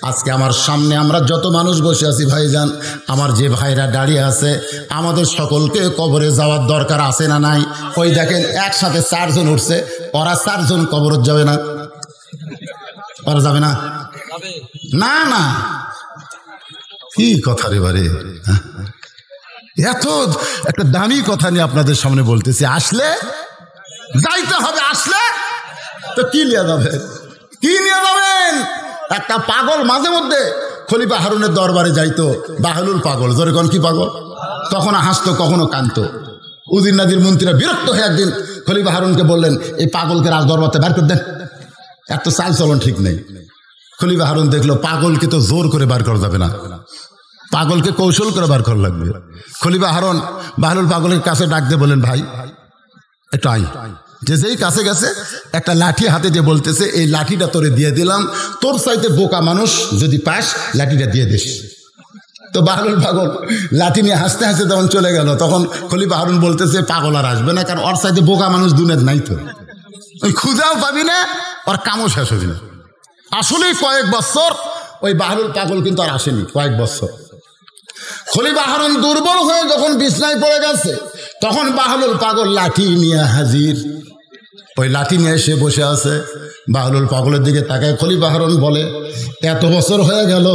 আজকে আমার সামনে আমরা যত মানুষ বসে আছি ভাইজান, আমার যে ভাইরা দাঁড়িয়ে আছে, আমাদের সকলকে কবরে যাওয়ার দরকার আছে না নাই? ওই দেখেন একসাথে 4 জন উঠছে, ওরা 4 জন কবরত যাবে না? ওরা যাবে না? না না, কি কথা রে বারে, এত একটা দামি কথা নিয়ে আপনাদের সামনে বলতেছি। আসলে যাইতে হবে, আসলে তো কি নিয়ে যাবেন? কি নিয়ে যাবেন? একটা পাগল মাঝে মধ্যে খলিফা হারুনের দরবারে যাইতো, বাহলুল পাগল, জোরে কোন কি পাগল, কখনো হাসতো কখনো কাঁদতো। উজির নাজির মন্ত্রীরা বিরক্ত হয়ে একদিন খলিফা হারুনকে বললেন, এই পাগলকে রাজ দরবারে বের করে দেন, এত চাল চলন ঠিক নেই। খলিফা হারুন দেখলো পাগলকে তো জোর করে বার করা যাবে না, পাগলকে কৌশল করে বার করা লাগবে। খলিফা হারুন বাহলুল পাগলের কাছে ডাক দিয়ে বলেন, ভাই একটু আই। যে যেই কাছে গেছে একটা লাঠি হাতে দিয়ে বলতেছে এই লাঠিটা তোরে দিয়ে দিলাম, তোর চাইতে বোকা মানুষ যদি পাস লাঠিটা দিয়ে দিস। তো বাহরুল পাগল লাঠি নিয়ে হাসতে হাসতে তখন চলে গেল। তখন খলিফা হারুন বলতেছে পাগল আর আসবে না, কারণ ওর চাইতে বোকা মানুষ দুনিয়ার নাই, তো ওই ক্ষুধাও পাবি না, ওর কামও শেষ হবি না। আসলেই কয়েক বছর ওই বাহরুল পাগল কিন্তু আর আসেনি, কয়েক বছর। খলিফা হারুন দুর্বল হয়ে যখন বিছনায় পড়ে গেছে, তখন বাহরুল পাগল লাঠি নিয়ে হাজির। ওই লাঠি নিয়ে এসে বসে আছে। বাহরুল পাগলের দিকে তাকায় খলিফা হারুন বলে, এত বছর হয়ে গেল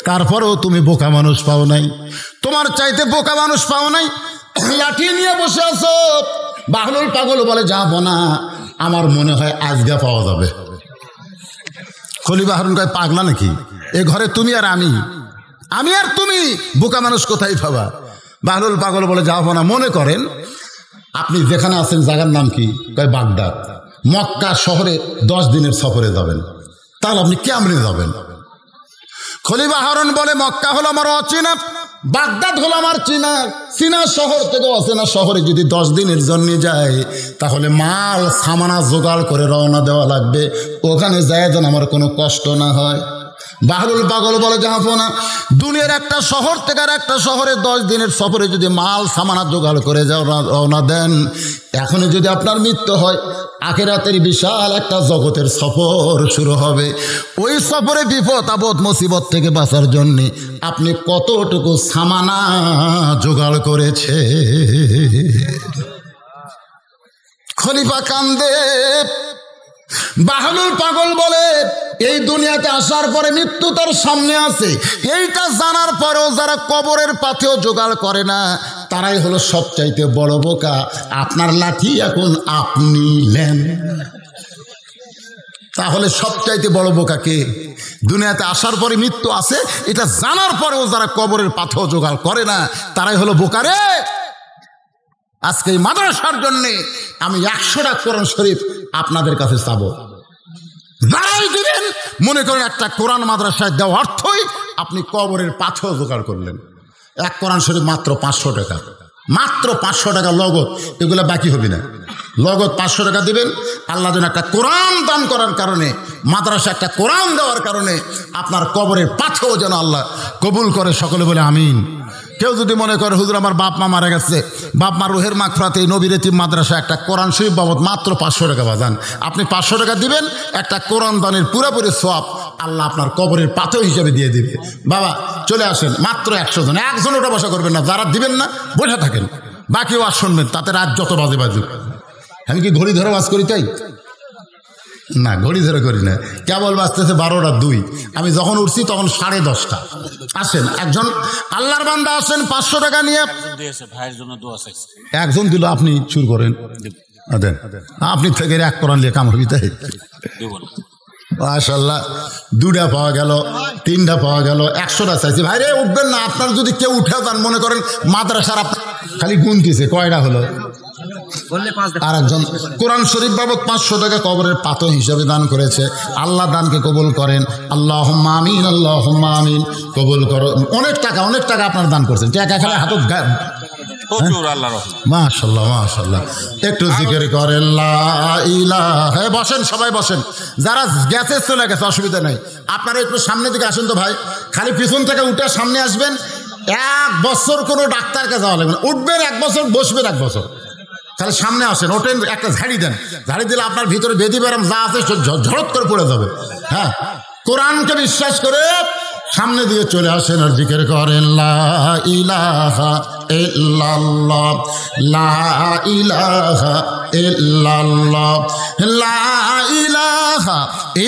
তারপরেও তুমি বোকা মানুষ পাও নাই, তোমার চাইতে বোকা মানুষ পাও নাই, লাঠি নিয়ে বসে আছো। বাহরুল পাগল বলে, যাবো না, আমার মনে হয় আজকে পাওয়া যাবে। খলিফা হারুন কয়, পাগলা নাকি, এ ঘরে তুমি আর আমি আর তুমি, বোকা মানুষ কোথায় পাবা? বাহরুল পাগল বলে, যাবো না। মনে করেন আপনি যেখানে আছেন জায়গার নাম কি? কয় বাগদাদ। মক্কা শহরে 10 দিনের সফরে যাবেন, তাহলে আপনি কেমনে যাবেন? খলিফা হারুন বলে, মক্কা হলো আমার অচেনা, বাগদাদ হলো আমার চেনা। চীনা শহর থেকে অচেনা শহরে যদি 10 দিনের জন্য যায়, তাহলে মাল সামানা জোগাড় করে রওনা দেওয়া লাগবে, ওখানে যায় যেন আমার কোনো কষ্ট না হয়। বাহরুল পাগল বলে, যাবো না। দুনিয়ার একটা শহর থেকে আর একটা শহরে 10 দিনের সফরে যদি মাল সামানা জোগাড় করে যাও রওনা দেন, এখনই যদি আপনার মৃত্যু হয়, আখিরাতের বিশাল একটা জগতের সফর শুরু হবে। ওই সফরে বিপদ আপদ মুসিবত থেকে বাঁচার জন্যে আপনি কতটুকু সামানা জোগাড় করেছে? খলিফা কান্দে। বাহরুল পাগল বলে, এই দুনিয়াতে আসার পরে মৃত্যু তার সামনে আছে, এইটা জানার পরেও যারা কবরের পাথেও জোগাড় করে না, তারাই হলো সবচাইতে বড় বোকা। আপনার লাঠি এখন আপনি নেন। তাহলে সবচাইতে বড় বোকা কে? দুনিয়াতে আসার পরে মৃত্যু আছে এটা জানার পরেও যারা কবরের পাথেও জোগাড় করে না, তারাই হলো বোকা রে। আজকে এই মাদ্রাসার জন্যে আমি 100টা কোরআন শরীফ আপনাদের কাছে চাবো। যারাই দিবেন, মনে করেন একটা কোরআন মাদ্রাসায় দেওয়া অর্থই আপনি কবরের পাথর জোগাড় করলেন। এক কোরআন শরীফ মাত্র 500 টাকা, মাত্র 500 টাকা লগত, এগুলো বাকি হবে না। লগত 500 টাকা দিবেন। আল্লাহ যেন একটা কোরআন দান করার কারণে, মাদ্রাসা একটা কোরআন দেওয়ার কারণে আপনার কবরের পাথর যেন আল্লাহ কবুল করে। সকলে বলে আমিন। কেউ যদি মনে করে হুজুর আমার বাপ মা মারা গেছে, বাপ মা রুহের মাগফিরাতে নবীর এতিম মাদ্রাসা একটা কোরআন শরীফ বাবদ মাত্র 500 টাকা বাজান, আপনি 500 টাকা দিবেন, একটা কোরআন দানের পুরোপুরি সওয়াব আল্লাহ আপনার কবরের পাথর হিসেবে দিয়ে দিবে। বাবা চলে আসেন, মাত্র 100 জন, একজন ওটা বসা করবেন না, যারা দিবেন না বসে থাকেন, বাকিও আর শুনবেন, তাতে রাত যত বাজে বাজুক। আমি কি ঘড়ি ধরে বাজ করি তাই না? ঘড়ি ধরে করি না, কেবল বাজতেছে 12টা 2। আমি যখন উঠছি তখন 10:30টা। আসেন, একজন আল্লাহর বান্দা আসেন 500 টাকা নিয়ে। একজন দিল, আপনি চুর করেন, দেন। আপনি থেকে 1 কোরআন নিয়ে কাম হবি তাই? মাশাআল্লাহ, 2টা পাওয়া গেল, 3টা পাওয়া গেল, 100টা চাইছি। ভাই রে উঠবেন না, আপনার যদি কেউ উঠে যান, মনে করেন মাদ্রাসার খালি গুনতিছে কয়টা হলো। আর একজন কোরআন শরীফ বাবদ 500 টাকা কবরের পাথর হিসাবে দান করেছে। আল্লাহ দানকে কবুল করেন, আল্লাহুম্মা আমিন, আল্লাহুম্মা আমিন। কবুল করো। অনেক টাকা আপনারা দান করছেন, টাকা খালি হাতত মাশাআল্লাহ মাশাআল্লাহ। একটু জিকির করেন লা ইলাহা। বসেন, সবাই বসেন, যারা গেছে চলে গেছে অসুবিধা নেই। আপনারা একটু সামনের দিকে আসেন তো ভাই, খালি পিছন থেকে উঠে সামনে আসবেন। 1 বছর কোনো ডাক্তারকে যাওয়া লাগবে না, উঠবেন 1 বছর, বসবেন 1 বছর, তাহলে সামনে আসেন, ওঠেন, একটা ঝাড়ি দেন, ঝাড়ি দিলে আপনার ভিতরে বেদি বেরাম যা আছে ঝড়ত করে পড়ে যাবে। হ্যাঁ, কোরআনকে বিশ্বাস করে সামনে দিয়ে চলে আসেন আর জিকির করেন লা ইলাহা ইল্লাল্লাহ, লা ইলাহা ইল্লাল্লাহ, লা ইলাহা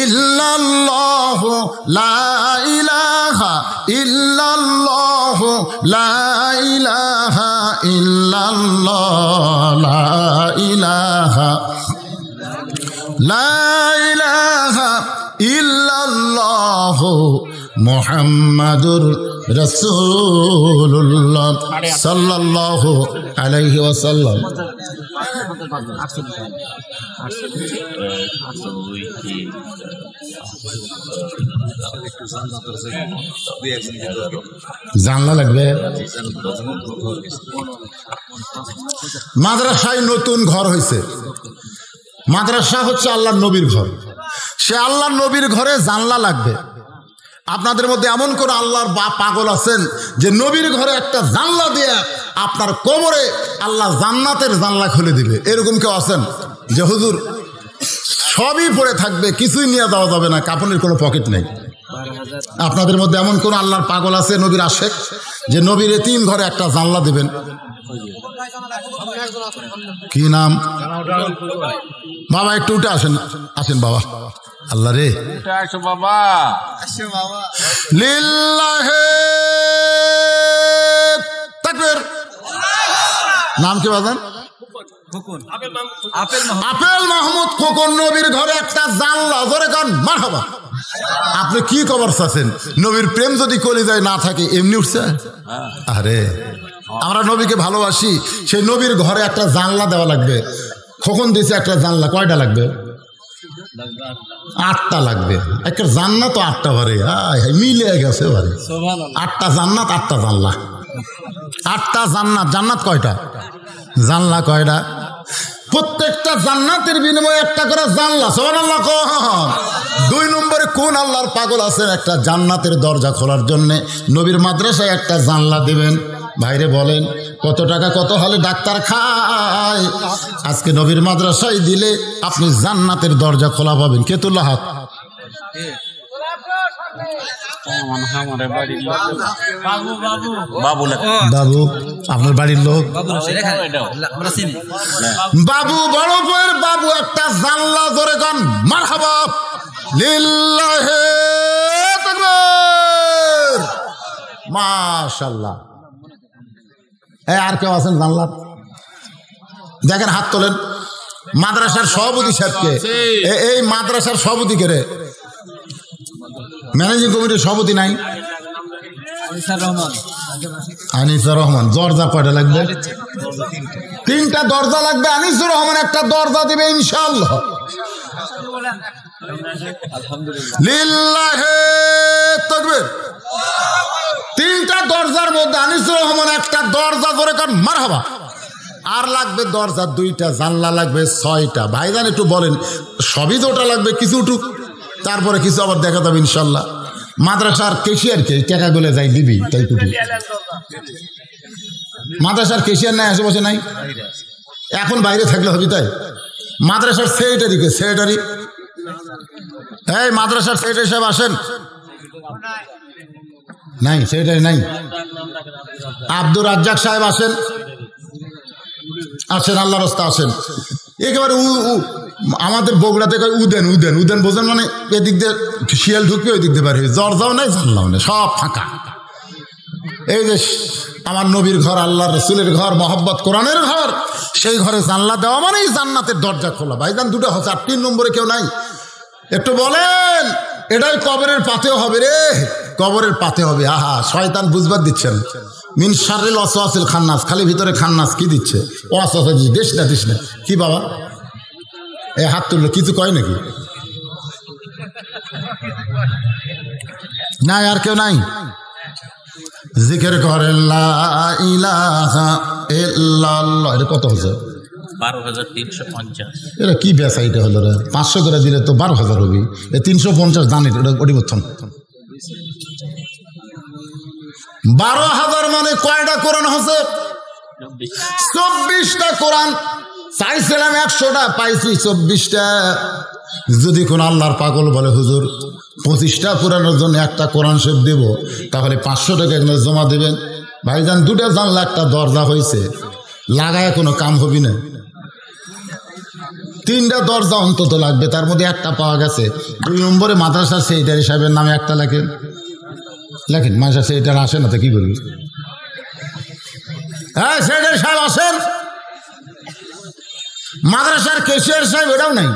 ইল্লাল্লাহ, লা ইলাহা ইল্লাল্লাহ, লা ইলাহা ইল্লাল্লাহ, লা ইলাহা, লা ইলাহা ইল্লাল্লাহ মুহাম্মাদুর রাসূলুল্লাহ সাল্লাল্লাহু আলাইহি ওয়াসাল্লাম। জানলা লাগবে। মাদ্রাসায় নতুন ঘর হয়েছে, মাদ্রাসা হচ্ছে আল্লাহর নবীর ঘর। সে আল্লাহর নবীর ঘরে জানলা লাগবে। আপনাদের মধ্যে এমন কোন আল্লাহর পাগল আছেন যে নবীর ঘরে একটা জানলা দিয়ে আপনার কোমরে আল্লাহ জান্নাতের জানলা খুলে দিবে? এরকম কেউ আছেন যে হুজুর সবই পড়ে থাকবে, কিছুই নিয়ে যাওয়া যাবে না, কাপড়ের কোনো পকেট নেই? আপনাদের মধ্যে এমন কোন আল্লাহর পাগল আছে নবীর আশেক যে নবীর এতিম ঘরে একটা জানলা দিবেন? কি নাম? বাবা একটু উঠে আসেন, আসেন বাবা। আল্লাহ রে, বাবা লিল্লাহে তাকবীর। নাম কি বাজান? আপেল মাহমুদ খোকন। নবীর ঘরে একটা জানলা, ধরে গান মারহাবা। আপনি কি খবর চাচ্ছেন? নবীর প্রেম যদি কলিজায় না থাকে এমনি উঠছে? আরে আমরা নবীকে ভালোবাসি, সেই নবীর ঘরে একটা জানলা দেওয়া লাগবে। খোকন দিয়েছে একটা জানলা, কয়টা লাগবে? 8টা লাগবে। একটা জান্নাত তো 8টা বারে, মিলে গেছে বারে। 8টা জান্নাত 8টা জানলা। 8টা জান্নাত। জান্নাত কয়টা? জানলা কয়টা? প্রত্যেকটা জান্নাতের বিনিময়ে একটা করে জানলা। সুবহানাল্লাহ। 2 নম্বরে কোন আল্লাহর পাগল আছেন একটা জান্নাতের দরজা খোলার জন্য নবীর মাদ্রাসায় একটা জানলা দিবেন? ভাইরে বলেন কত টাকা কত হলে ডাক্তার খায়? আজকে নবীর মাদ্রাসায় দিলে আপনি জান্নাতের দরজা খোলা পাবেন। কে তুল্লা হাত? বাবু আপনার বাড়ির লোক? বাবু বড় বউয়ের বাবু একটা জানলা ধরে গান মারহাবা লিল্লাহে তাকবীর। মাশাআল্লাহ। আর কেউ আছেন জানলার? দেখেন, হাত তোলেন। মাদ্রাসার সভাপতি সাহেবকে, এই মাদ্রাসার সভাপতি কে রে? ম্যানেজিং কমিটির সভাপতি নাই? আনিসুর রহমান। দরজা কয়টা লাগবে? 3টা দরজা লাগবে। আনিসুর রহমান একটা দরজা দিবে ইনশাআল্লাহ। লিল্লাহে তাকবীর। 3টা দরজার মধ্যে আনিসুর রহমান একটা দরজা ধরে কারণ মারহাবা। আর লাগবে দরজা 2টা, জানলা লাগবে 6টা। ভাইজান একটু বলেন, সবই তো ওটা লাগবে, কিছু উঠুক, তারপরে কিছু আবার দেখা যাবে ইনশাল্লাহ। মাদ্রাসার কেশিয়ারকে টাকাগুলো যাই দিবি, তাই কুটি। মাদ্রাসার কেশিয়ার নাই, আশেপাশে নাই, এখন বাইরে থাকলে হবে। তাই মাদ্রাসার সেক্রেটারিকে, সেক্রেটারি, এই মাদ্রাসার সেক্রেটারি সাহেব আসেন। নাই, সেক্রেটারি নাই। আব্দুর রাজ্জাক সাহেব আসেন, আসেন, আল্লাহর রাস্তা আসেন। একেবারে আমাদের বগুড়াতে উদেন উদেন উদেন বোঝেন, মানে এদিক দিয়ে শিয়াল ঢুকবে, ওই দিক দিয়ে বাড়ি, দরজাও নাই জানলাও নেই, সব ফাঁকা। এই যে আমার নবীর ঘর, আল্লাহর রসুলের ঘর, মহব্বত কোরআনের ঘর, সেই ঘরে জানলা দেওয়া মানেই জান্নাতের দরজা খোলা। ভাইজান 2টা হচ্ছে, 3 নম্বরে কেউ নাই? একটু বলেন, এটাই কবরের পাতেও হবে রে, কবরের পাতে হবে। আহা, শয়তান বুঝবার দিচ্ছেন। মিন শাররিল ওয়াসওয়াসিল খান্নাস, খালি ভিতরে খান্নাস কি দিচ্ছে? ওয়াসওয়াসা দিস না, দিস না। কি বাবা এ হাত তুললো, কিছু কয় নাকি? নাই, আর কেউ নাই? জিকির করেন লা ইলাহা ইল্লাল্লাহ। এটা কত হচ্ছে? 12,350। এটা কি বেচা? এটা হলো রে 500 করে দিলে তো 12,000 হবে। 350 দানের পরিবর্তন। 12,000 মানে কয়টা কোরআন হচ্ছে? 24টা কোরআন। চাইছিলাম 100টা, পাইছি 24টা। যদি কোন আল্লাহর পাগল বলে হুজুর 25টা কোরআনের জন্য একটা কোরআন শরীফ দেব, তাহলে 500 টাকা এখানে জমা দেবেন। ভাইজান 2টা জানলা একটা দরজা হয়েছে, লাগায় কোনো কাম হবি না। 3টা দরজা অন্তত লাগবে, তার মধ্যে একটা পাওয়া গেছে। 2 নম্বরে মাদ্রাসার সেক্রেটারি সাহেবের নামে একটা লেখেন, লেখেন। মাদ্রাসার সেক্রেটারি আসে না তো কি করবি? হ্যাঁ, সেক্রেটারি সাহেব আসেন। মাদ্রাসার কেশিয়ার সাহেব, এটাও নাই,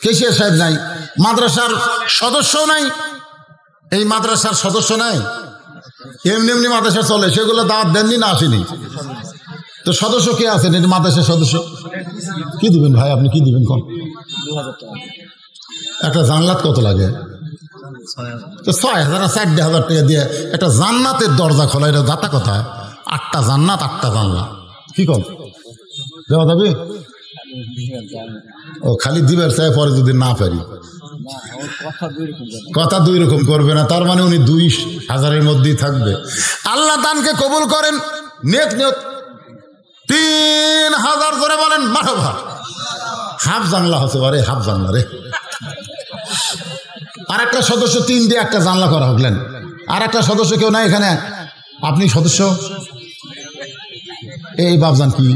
কেশিয়ার সাহেব নাই। মাদ্রাসার সদস্য নাই, এই মাদ্রাসার সদস্য নাই। এমনি এমনি মাদ্রাসা চলে, সেগুলো দাওয়াত দেননি না, আসেনি তো। সদস্য কে আছেন? এটা মাদ্রাসার সদস্য। কি দিবেন ভাই, আপনি কি দিবেন? কোন 2000 টাকা। একটা জানলাত কত লাগে? তো 6,000 4,000 টাকা দিয়ে একটা জান্নাতের দরজা খোলা, এটা দাতা কথা। 8টা জান্নাত 8টা জানলা, কি কম দেওয়া যাবে? ও খালি দিবের চাই, পরে যদি না পারি কথা দুই রকম করবে না, তার মানে উনি 2000-এর মধ্যেই থাকবে। আল্লাহ দানকে কবুল করেন। নেক নিয়ত 3000 করে বলেন মারহাবা। হাফ জানলা হতে পারে, হাফ জানলা রে। আর একটা সদস্য 3 দিয়ে একটা জানলা করা হলেন। আর একটা সদস্য কেউ নাই এখানে? আপনি সদস্য? এই বাবজান কি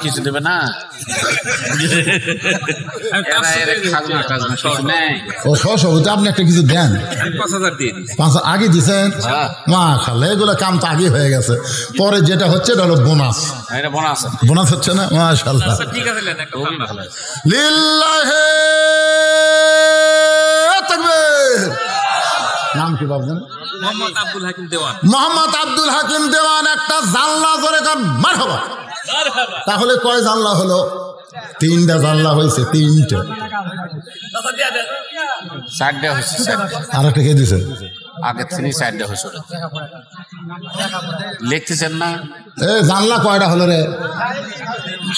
কিছু দেবে না? ও সহসভাপতি, আপনি একটা কিছু দেন। 5,000 আগে দিচ্ছেন? মাশাআল্লাহ, এগুলো কাম তো আগে হয়ে গেছে। পরে যেটা হচ্ছে এটা হলো বোনাস। বোনাস হচ্ছে না? মাশাআল্লাহ। লিল্লাহি তাকবীর। নাম কি বাবজান? মোহাম্মদ আব্দুল হাকিম দেওয়ান। একটা জানলা করে কান মারহাবা। তাহলে কয় জানলা হলো? 3টা জানলা হয়েছে। 3টে। 4টা হয়েছে। আর একটা কে দিছে? আগে 4টা হয়েছে। লিখতেছেন না? এ জানলা কয়টা হলো রে?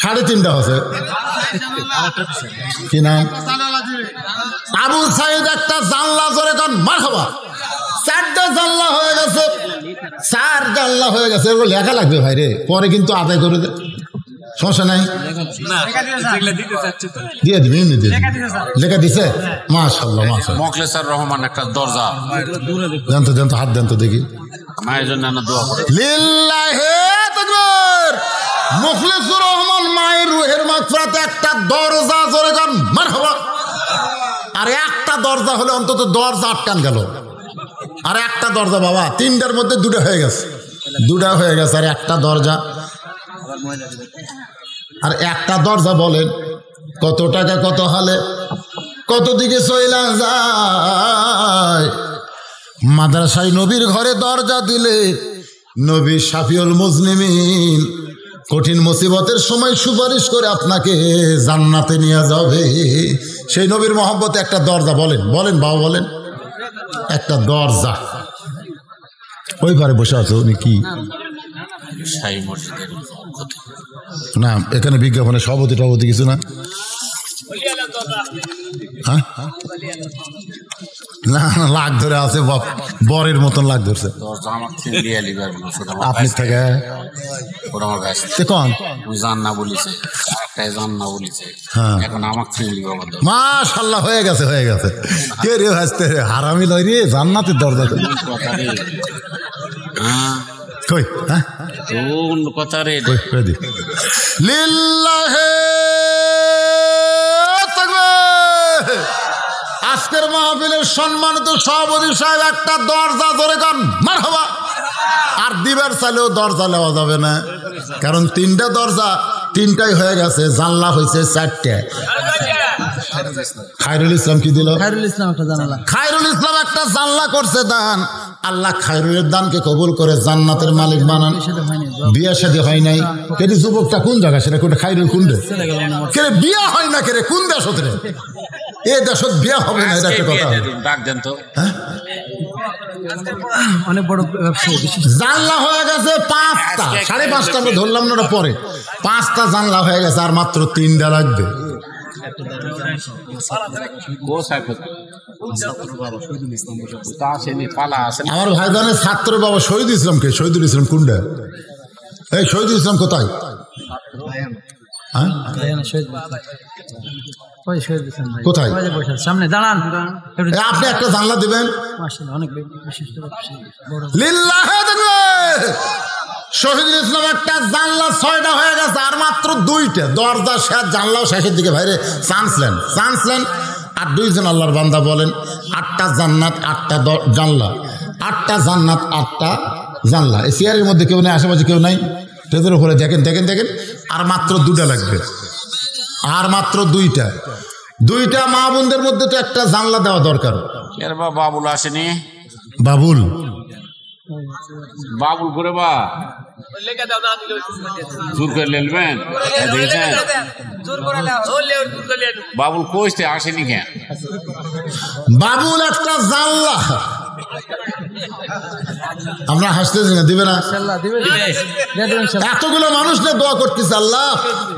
3.5টা হয়েছে। কি নাম? আবু সাইদ। একটা জানলা করে কান মারহাবা। 4টা জানলা হয়ে গেছে। 4 জানলা হয়ে গেছে। এগুলো লেখা লাগবে ভাই রে, পরে কিন্তু আদায় করে দে, সমস্যা নাই। দিয়ে দিবি, এমনি দিয়ে লেখা দিছে। মাশাআল্লাহ মাশাআল্লাহ। মোখলেছুর রহমান একটা দরজা। জানতো জানতো, হাত দেন তো দেখি। মায়ের জন্য দোয়া করে। লিল্লাহি তাকবীর। মোখলেছুর রহমান মায়ের রুহের মাগফিরাতে একটা দরজা জোরে গান মারহাবা। আর একটা দরজা হলে অন্তত দরজা আটকান গেল। আর একটা দরজা বাবা, 3টার মধ্যে 2টা হয়ে গেছে। 2টা হয়ে গেছে আর একটা দরজা। আর একটা দরজা বলেন কত টাকা, কত হলে, কত দিকে চইলা যায়। মাদ্রাসায় নবীর ঘরে দরজা দিলে নবী শাফিউল মুজনিমিন কঠিন মুসিবতের সময় সুপারিশ করে আপনাকে জান্নাতে নিয়ে যাবে। সেই নবীর মহব্বতে একটা দরজা বলেন, বলেন বাবা বলেন। একটা দরজা। ওই পারে বসে আছো উনি কি? না এখানে বিজ্ঞাপনে সভাপতি টভাপতি কিছু না? হ্যাঁ না, লাগ ধরে আছে, বরের মতন লাগ ধরছে। আপনি থেকে কন মাশাআল্লাহ হয়ে গেছে, হয়ে গেছে। কে রে হাসতে হারামি লয় রে, জান্নাতের দরজা। কই হ্যাঁ কথা রে। লিল্লাহি তাকবীর। আজকের মাহফিলের সম্মানিত সভাপতি সাহেব একটা দরজা ধরে গান মারহাবা। আর দিবার চাইলেও দরজা নেওয়া যাবে না, কারণ 3টা দরজা, 3টাই হয়ে গেছে। জানলা হয়েছে 4টে। খায়রুল ইসলাম কি দিল? খায়রুল ইসলাম একটা জানলা করছে দান। আল্লাহ খায়রুলের দানকে কবুল করে জান্নাতের মালিক বানান। বিয়া শাদী হয় নাই কেটে, যুবকটা কোন জায়গা সেটা কোনটা? খায়রুল কুন্ডে কেড়ে বিয়া হয় না কেড়ে, কোন দেশ হতে এ দেশত বিয়া হবে না, এটা একটা কথা। ডাক দেন তো। অনেক বড় জানলা হয়ে গেছে 5টা, 5:30 আমরা ধরলাম না, পরে 5টা জানলা হয়ে গেছে, আর মাত্র 3টা লাগবে। আমার ভাইজানের ছাত্র বাবা শহীদুল ইসলামকে। শহীদুল ইসলাম কোনটা? এই শহীদুল ইসলাম কোথায়? কোথায়? সামনে দাঁড়ান। আপনি একটা জানলা দিবেন। শহীদুল ইসলাম একটা জানলা 6টা হয়ে গেছে, আর মাত্র 2টা দরজা শেষ, জানলাও শেষের দিকে। ভাইরে চান্স নেন। আর 2 জন আল্লাহর বান্দা বলেন 8টা জান্নাত 8টা জানলা, 8টা জান্নাত 8টা জানলা। এই চেয়ারের মধ্যে কেউ নেই, আশেপাশে কেউ নাই। টেজের উপরে দেখেন। আর মাত্র 2টা লাগবে, আর মাত্র 2টা মা বোনদের মধ্যে তো একটা জানলা দেওয়া দরকার। বাবুল আসেনি? বাবুল করে বা জোর করে লেলবেন। বাবুল কইতে আসেনি কেন? বাবুল একটা জানলা আমরা হাসতেছি না, দিবে না? এতগুলো মানুষ না দোয়া করতেছে, আল্লাহ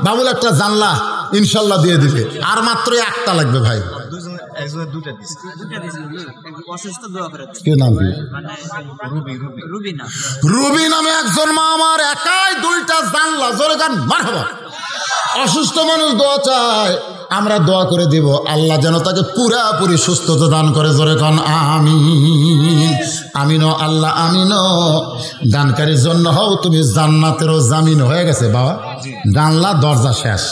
বাবুল একটা জানলা ইনশাল্লাহ দিয়ে দিবে, আর মাত্র একটা লাগবে ভাই। রুবি নামে একজন মা আমার একাই 2টা জানলা, জোরে গান মারহাবা। অসুস্থ মানুষ দোয়া চায়, আমরা দোয়া করে দিব আল্লাহ যেন তাকে পুরাপুরি সুস্থতা দান করে, জোরে গান আমিন। আমিন আল্লাহ আমিন। দানকারীর জন্য হও তুমি জান্নাতেরও জামিন। হয়ে গেছে বাবা, জানলা দরজা শেষ,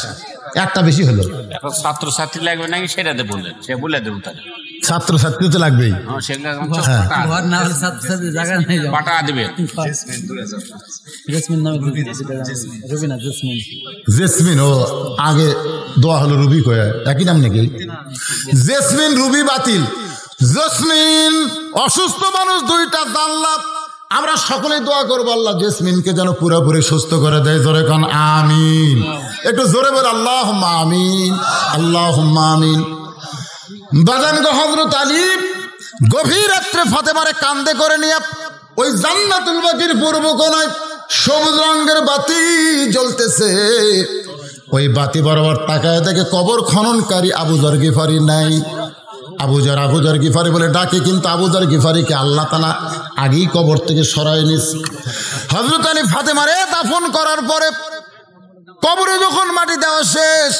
একটা বেশি হলো। এখন ছাত্রছাত্রী লাগবে নাকি সেটাতে বললেন, সে বলে দেবো তাহলে। ছাত্রছাত্রী তো লাগবেই, পাটা দিবে। জেসমিন, ও আগে দোয়া হলো রুবি কয়ে, একই নাম নাকি? জেসমিন রুবি বাতিল। জেসমিন অসুস্থ মানুষ, 2টা জানলা। আমরা সকলেই দোয়া করবো আল্লাহ জেসমিনকে যেন পুরোপুরি সুস্থ করে দেয়, জোরে কান আমিন। একটু জোরে বলে আল্লাহুম্মা আমিন, আল্লাহুম্মা আমিন। বাজান গো হযরত আলী গভীর রাত্রে ফাতেমারে কান্দে করে নিয়ে ওই জান্নাতুল বাকির পূর্ব কোণায় সবুজ রঙের বাতি জ্বলতেছে। ওই বাতি বরাবর তাকায় দেখে কবর খননকারী আবু যর গিফারি নাই। আবু যর গিফারি বলে ডাকে, কিন্তু আবু যর গিফারিকে আল্লাহ তাআলা আগেই কবর থেকে সরায় নিছে। হযরত আলী ফাতেমারে দাফন করার পরে কবরে যখন মাটি দেওয়া শেষ,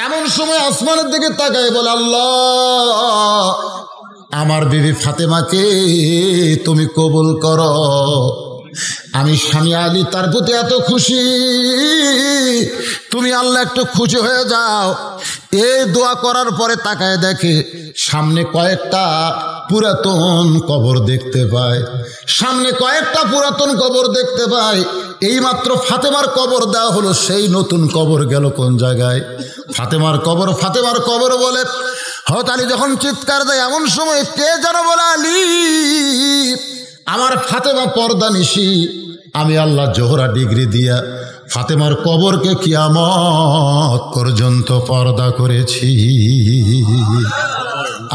এমন সময় আসমানের দিকে তাকায় বলে, আল্লাহ আমার বিবি ফাতেমাকে তুমি কবুল করো। আমি স্বামী আলী তার প্রতি এত খুশি, তুমি আল্লাহ একটু খুশি হয়ে যাও। এই দোয়া করার পরে তাকায় দেখে সামনে কয়েকটা পুরাতন কবর দেখতে পায়, সামনে কয়েকটা পুরাতন কবর দেখতে পায়। এইমাত্র ফাতেমার কবর দেওয়া হলো, সেই নতুন কবর গেল কোন জায়গায়? ফাতেমার কবর। ফাতেমার কবর বলে হযরত আলী যখন চিৎকার দেয়, এমন সময় কে যেন বলে, আলী আমার ফাতেমা পর্দা নিশি, আমি আল্লাহ জোহরা ডিগ্রি দিয়া ফাতেমার কবরকে কিয়ামত পর্যন্ত পর্দা করেছি।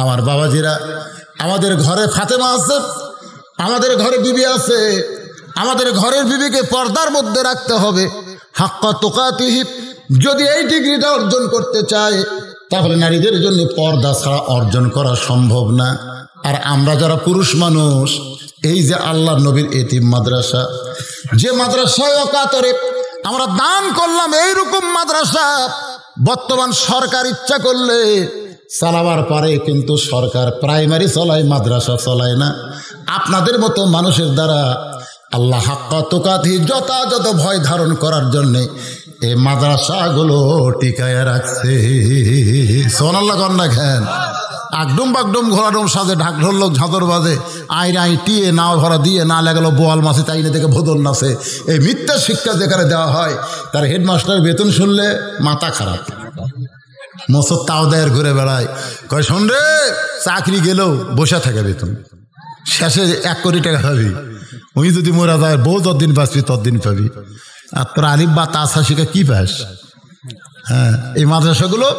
আমার বাবাজিরা, আমাদের ঘরে ফাতেমা আছে, আমাদের ঘরে বিবি আছে, আমাদের ঘরের বিবিকে পর্দার মধ্যে রাখতে হবে। হাক্কা তুকাতিহি, যদি এই ডিগ্রিটা অর্জন করতে চায় তাহলে নারীদের জন্য পর্দা ছাড়া অর্জন করা সম্ভব না। আর আমরা যারা পুরুষ মানুষ, এই যে আল্লাহ নবীর এতিম মাদ্রাসা, যে মাদ্রাসায় অকাতরে আমরা দান করলাম, এইরকম মাদ্রাসা বর্তমান সরকার ইচ্ছা করলে চালাবার পারে, কিন্তু সরকার প্রাইমারি চলায়, মাদ্রাসা চলায় না। আপনাদের মতো মানুষের দ্বারা আল্লাহ হাক্কা তুকাতিহি যথাযথ ভয় ধারণ করার জন্যে এই মাদ্রাসাগুলো টিকায় রাখছে। সোনাল্লাহ কন্যা খেন আগডুম বাগডুম ঘোরাডুম সাজে ঢাক ঢোল ঝাঁদর বাজে, আই টিয়ে নাও ভরা দিয়ে না লাগালো বোয়াল মাছে চাইলে থেকে ভোদন নাচে। এই মিথ্যা শিক্ষা যেখানে দেওয়া হয়, তার হেডমাস্টার বেতন শুনলে মাথা খারাপ। মোসর তাও দেয়ের ঘুরে বেড়ায়, কয় শোন রে, চাকরি গেলেও বসে থাকে বেতন, শেষে 1 কোটি টাকা পাবি। ওই যদি মোরা যায়, বউ যতদিন বাঁচবি ততদিন পাবি। আর তোর আলিফ বা তাসা শিখা কি পাস? হ্যাঁ, এই মাদ্রাসাগুলো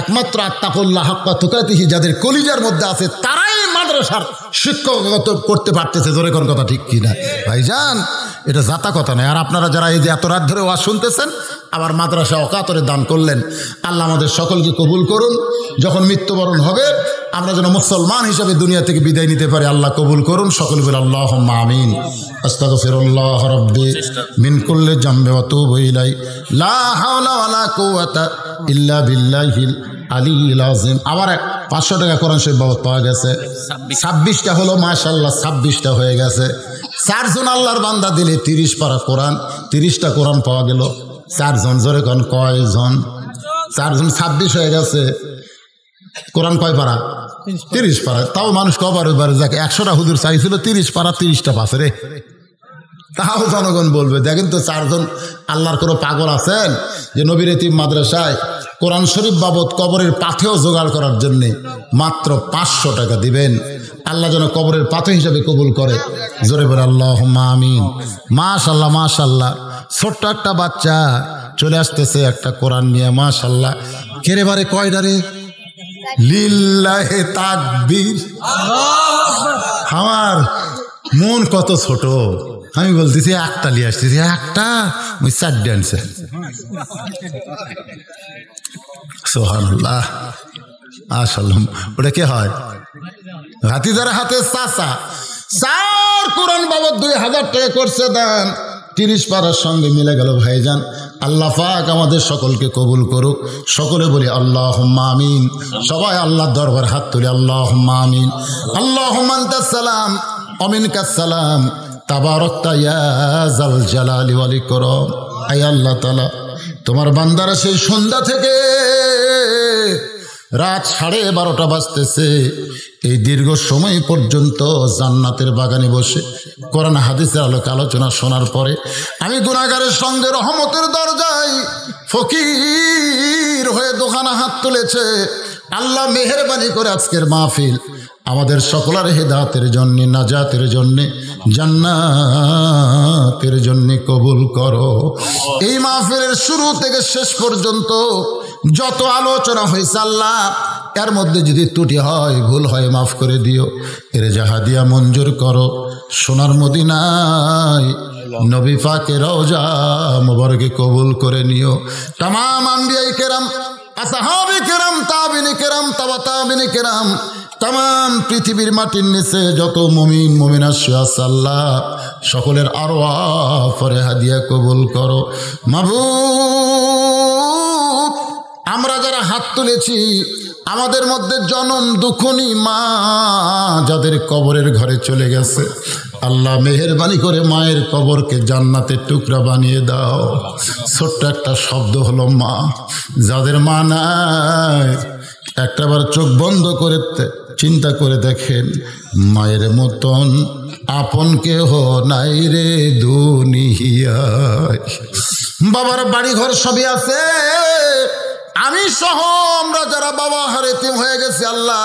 একমাত্র আত্তাকুল্লাহ হাক্কা তুকাতিহি যাদের কলিজার মধ্যে আছে, তারাই মাদ্রাসার শিক্ষকগত করতে পারতেছে। জোরে কোন কথা ঠিক কিনা ভাইজান? এটা জাতা কথা নয়। আর আপনারা যারা এই যে এত রাত ধরে ওয়াজ শুনতেছেন, আবার মাদ্রাসা অকাতরে দান করলেন, আল্লাহ আমাদের সকলকে কবুল করুন। যখন মৃত্যুবরণ হবে আমরা যেন মুসলমান হিসাবে দুনিয়া থেকে বিদায় নিতে পারি, আল্লাহ কবুল করুন। সকল বলে আল্লাহুম্মা আমিন। আস্তাগফিরুল্লাহ রাব্বি মিন কুল্লি যামবি ওয়া তুবু ইলাইহি লা হাওলা ওয়ালা কুওয়াতা ইল্লা বিল্লাহিল আলিয়্যিল আযীম। আবার 500 টাকা কোরআন শরীফ বাবদ পাওয়া গেছে, 26টা হলো, মাশাআল্লাহ 26টা হয়ে গেছে। 4 জন আল্লাহর বান্দা দিলে 30 পারা কোরআন, 30টা কোরআন পাওয়া গেল। 4 জন, জোরে কোন কয়জন? 4 জন, 26 হয়ে গেছে। কোরআন কয় পারা? 30 পারা। তাও মানুষ কবার এবারে যাকে 100টা হুজুর চাইছিল, 30 পারা 30টা পাশে রে। তাও জনগণ বলবে, দেখেন তো 4 জন আল্লাহর কোনো পাগল আছেন যে নবীর এতিম মাদ্রাসায় কোরআন শরীফ বাবদ কবরের পাথেও জোগাড় করার জন্যে মাত্র 500 টাকা দিবেন। আল্লাহ যেন কবরের পাথে হিসাবে কবুল করে। জোরে বলে আল্লাহুম্মা আমিন। মাশাআল্লাহ মাশাআল্লাহ, ছোট্ট একটা বাচ্চা চলে আসতেছে একটা কোরআন নিয়ে, মাশাআল্লাহ। কেরে বারে কয়টা রে? লিল্লাহে তাকবীর। আমার মন কত ছোট। আমি বলতেছি একটা নিয়ে আসতেছি, একটা ওই 4 আনছে। সুবহানাল্লাহ। আসলে ওটা কে হয়? ভাতিজার হাতে চাচা 4 কোরআন বাবদ 2000 টাকা করছে দান। 30 পারার সঙ্গে মিলে গেল ভাইজান। আল্লাহ পাক আমাদের সকলকে কবুল করুক। সকলে বলি আল্লাহুম্মা আমিন। সবাই আল্লাহর দরবার হাত তুলি আল্লাহুম্মা আমিন। আল্লাহুম্মা আনতাস সালাম ওয়া মিনকাস সালাম তাবারাকতা ইয়া যাল জালালি ওয়াল ইকরাম। আয় আল্লাহ তাআলা, তোমার বান্দারা সেই সন্ধ্যা থেকে রাত 12:30 বাজতেছে, এই দীর্ঘ সময় পর্যন্ত জান্নাতের বাগানে বসে কোরআন হাদিসের আলোকে আলোচনা শোনার পরে আমি গুনাহগারের সঙ্গে রহমতের দরজায় ফকির হয়ে দোকানে হাত তুলেছে। আল্লাহ মেহেরবানি করে আজকের মাহফিল আমাদের সকলের হেদায়েতের জন্য, নাজাতের জন্য, জান্নাতের জন্য কবুল করো। এই মাহফিলের শুরু থেকে শেষ পর্যন্ত যত আলোচনা হয়েছে আল্লাহ, এর মধ্যে যদি ত্রুটি হয়, ভুল হয়, মাফ করে দিও। এর জাহাদিয়া মঞ্জুর করো। সোনার মদিনায় নবী পাকের রওজা মুবারকে কবুল করে নিও। তামাম আম্বিয়ায়ে কেরাম, আসহাবে কেরাম, তাবিঈনে কেরাম, তাবা তাবিঈনে কেরাম, তামাম পৃথিবীর মাটির নিচে যত মুমিন মুমিনা শুয়ে আছে আল্লাহ, সকলের আরওয়াহ পরে হাদিয়া কবুল করো। মাবুদ, আমরা যারা হাত তুলেছি, আমাদের মধ্যে জনম দুঃখনী মা যাদের কবরের ঘরে চলে গেছে, আল্লাহ মেহেরবানি করে মায়ের কবরকে জান্নাতের টুকরা বানিয়ে দাও। ছোট্ট একটা শব্দ হলো মা। যাদের মা নাই, একটাবার চোখ বন্ধ করে চিন্তা করে দেখেন, মায়ের মতন আপন কেহ নাই রে দুনিয়ায়। বাবার বাড়ি ঘর সবই আছে, আমি সহ আমরা যারা বাবা হারে এতিম হয়ে গেছি, আল্লাহ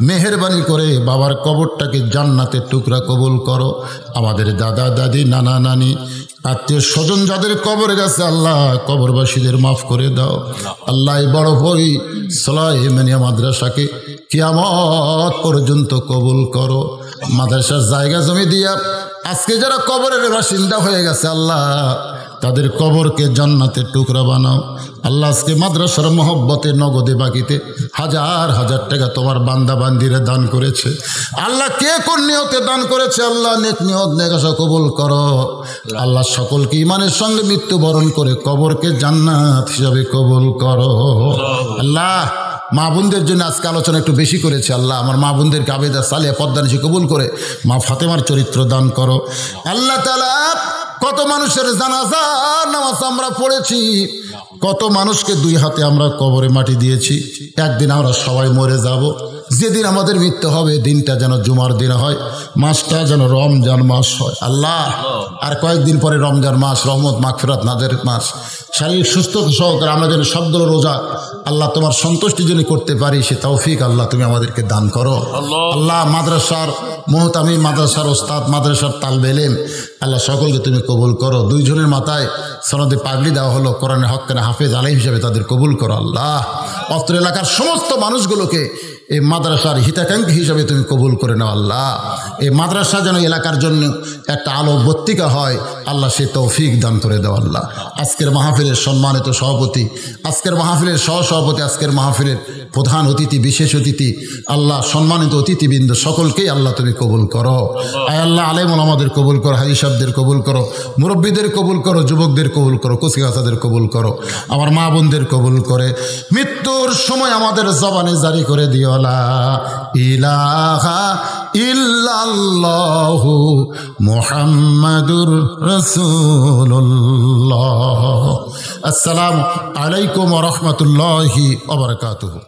মেহেরবানি করে বাবার কবরটাকে জান্নাতের টুকরা কবুল করো। আমাদের দাদা দাদি, নানা নানি, আত্মীয় স্বজন যাদের কবরে গেছে আল্লাহ কবরবাসীদের মাফ করে দাও। আল্লাহ বড় বড়ি সুলাইমানিয়া মাদ্রাসাকে কিয়ামত পর্যন্ত কবুল করো। মাদ্রাসার জায়গা জমি দিয়া আজকে যারা কবরের বাসিন্দা হয়ে গেছে আল্লাহ, তাদের কবরকে জান্নাতের টুকরা বানাও। আল্লাহ আজকে মাদ্রাসার মহব্বতে নগদে বাকিতে হাজার হাজার টাকা তোমার বান্দা বান্দিরে দান করেছে। আল্লাহ কে কোন নিয়তে দান করেছে আল্লাহ নেক নিয়ত নেক আশা কবুল করো। আল্লাহ সকলকে ইমানের সঙ্গে মৃত্যুবরণ করে কবরকে জান্নাত হিসাবে কবুল করো। আল্লাহ মা বোনদের জন্য আজকে আলোচনা একটু বেশি করেছে আল্লাহ, আমার মা বোনদেরকে আবেদা সালিয়া পদ্মানিশি কবুল করে মা ফাতেমার চরিত্র দান করো। আল্লাহ তাআলা কত মানুষের জানাজা নামাজ আমরা পড়েছি, কত মানুষকে 2 হাতে আমরা কবরে মাটি দিয়েছি। একদিন আমরা সবাই মরে যাব। যেদিন আমাদের মৃত্যু হবে দিনটা যেন জুমার দিন হয়, মাসটা যেন রমজান মাস হয়। আল্লাহ আর কয়েকদিন পরে রমজান মাস, রহমত মাগফিরাত নাজারের মাস। শারীরিক সুস্থতা সহকারে আমরা যেন সবগুলো রোজা আল্লাহ তোমার সন্তুষ্টির জন্য করতে পারি, সে তৌফিক আল্লাহ তুমি আমাদেরকে দান করো। আল্লাহ মাদ্রাসার মুহতামিম, মাদ্রাসার ওস্তাদ, মাদ্রাসার তালবে ইলম আল্লাহ সকলকে তুমি কবুল করো। 2 জনের মাথায় সনদে পাগড়ি দেওয়া হলো, কোরআনের হক্কের হাফেজ আলিম হিসেবে তাদের কবুল করো। আল্লাহ অত্র এলাকার সমস্ত মানুষগুলোকে এই মাদ্রাসার হিতাকাঙ্ক্ষী হিসাবে তুমি কবুল করে নাও। আল্লাহ এই মাদ্রাসা যেন এলাকার জন্য একটা আলো বত্তিকা হয়, আল্লাহ সে তৌফিক দান করে দাও। আল্লাহ আজকের মাহফিলের সম্মানিত সভাপতি, আজকের মাহফিলের সহসভাপতি, আজকের মাহফিলের প্রধান অতিথি, বিশেষ অতিথি, আল্লাহ সম্মানিত অতিথিবৃন্দ সকলকেই আল্লাহ তুমি কবুল করো। আয় আল্লাহ আলেম ওলামাদের কবুল করো, হাজী সাহেবদের কবুল করো, মুরব্বীদের কবুল করো, যুবকদের কবুল করো, কচিকাচাদের কবুল করো, আমার মা বোনদের কবুল করে মৃত্যুর সময় আমাদের জবানে জারি করে দিও লা ইলাহা ইল্লাল্লাহু মুহাম্মাদুর রাসূলুল্লাহ। আসসালামু আলাইকুম ওয়া রাহমাতুল্লাহি ওয়া বারাকাতুহু।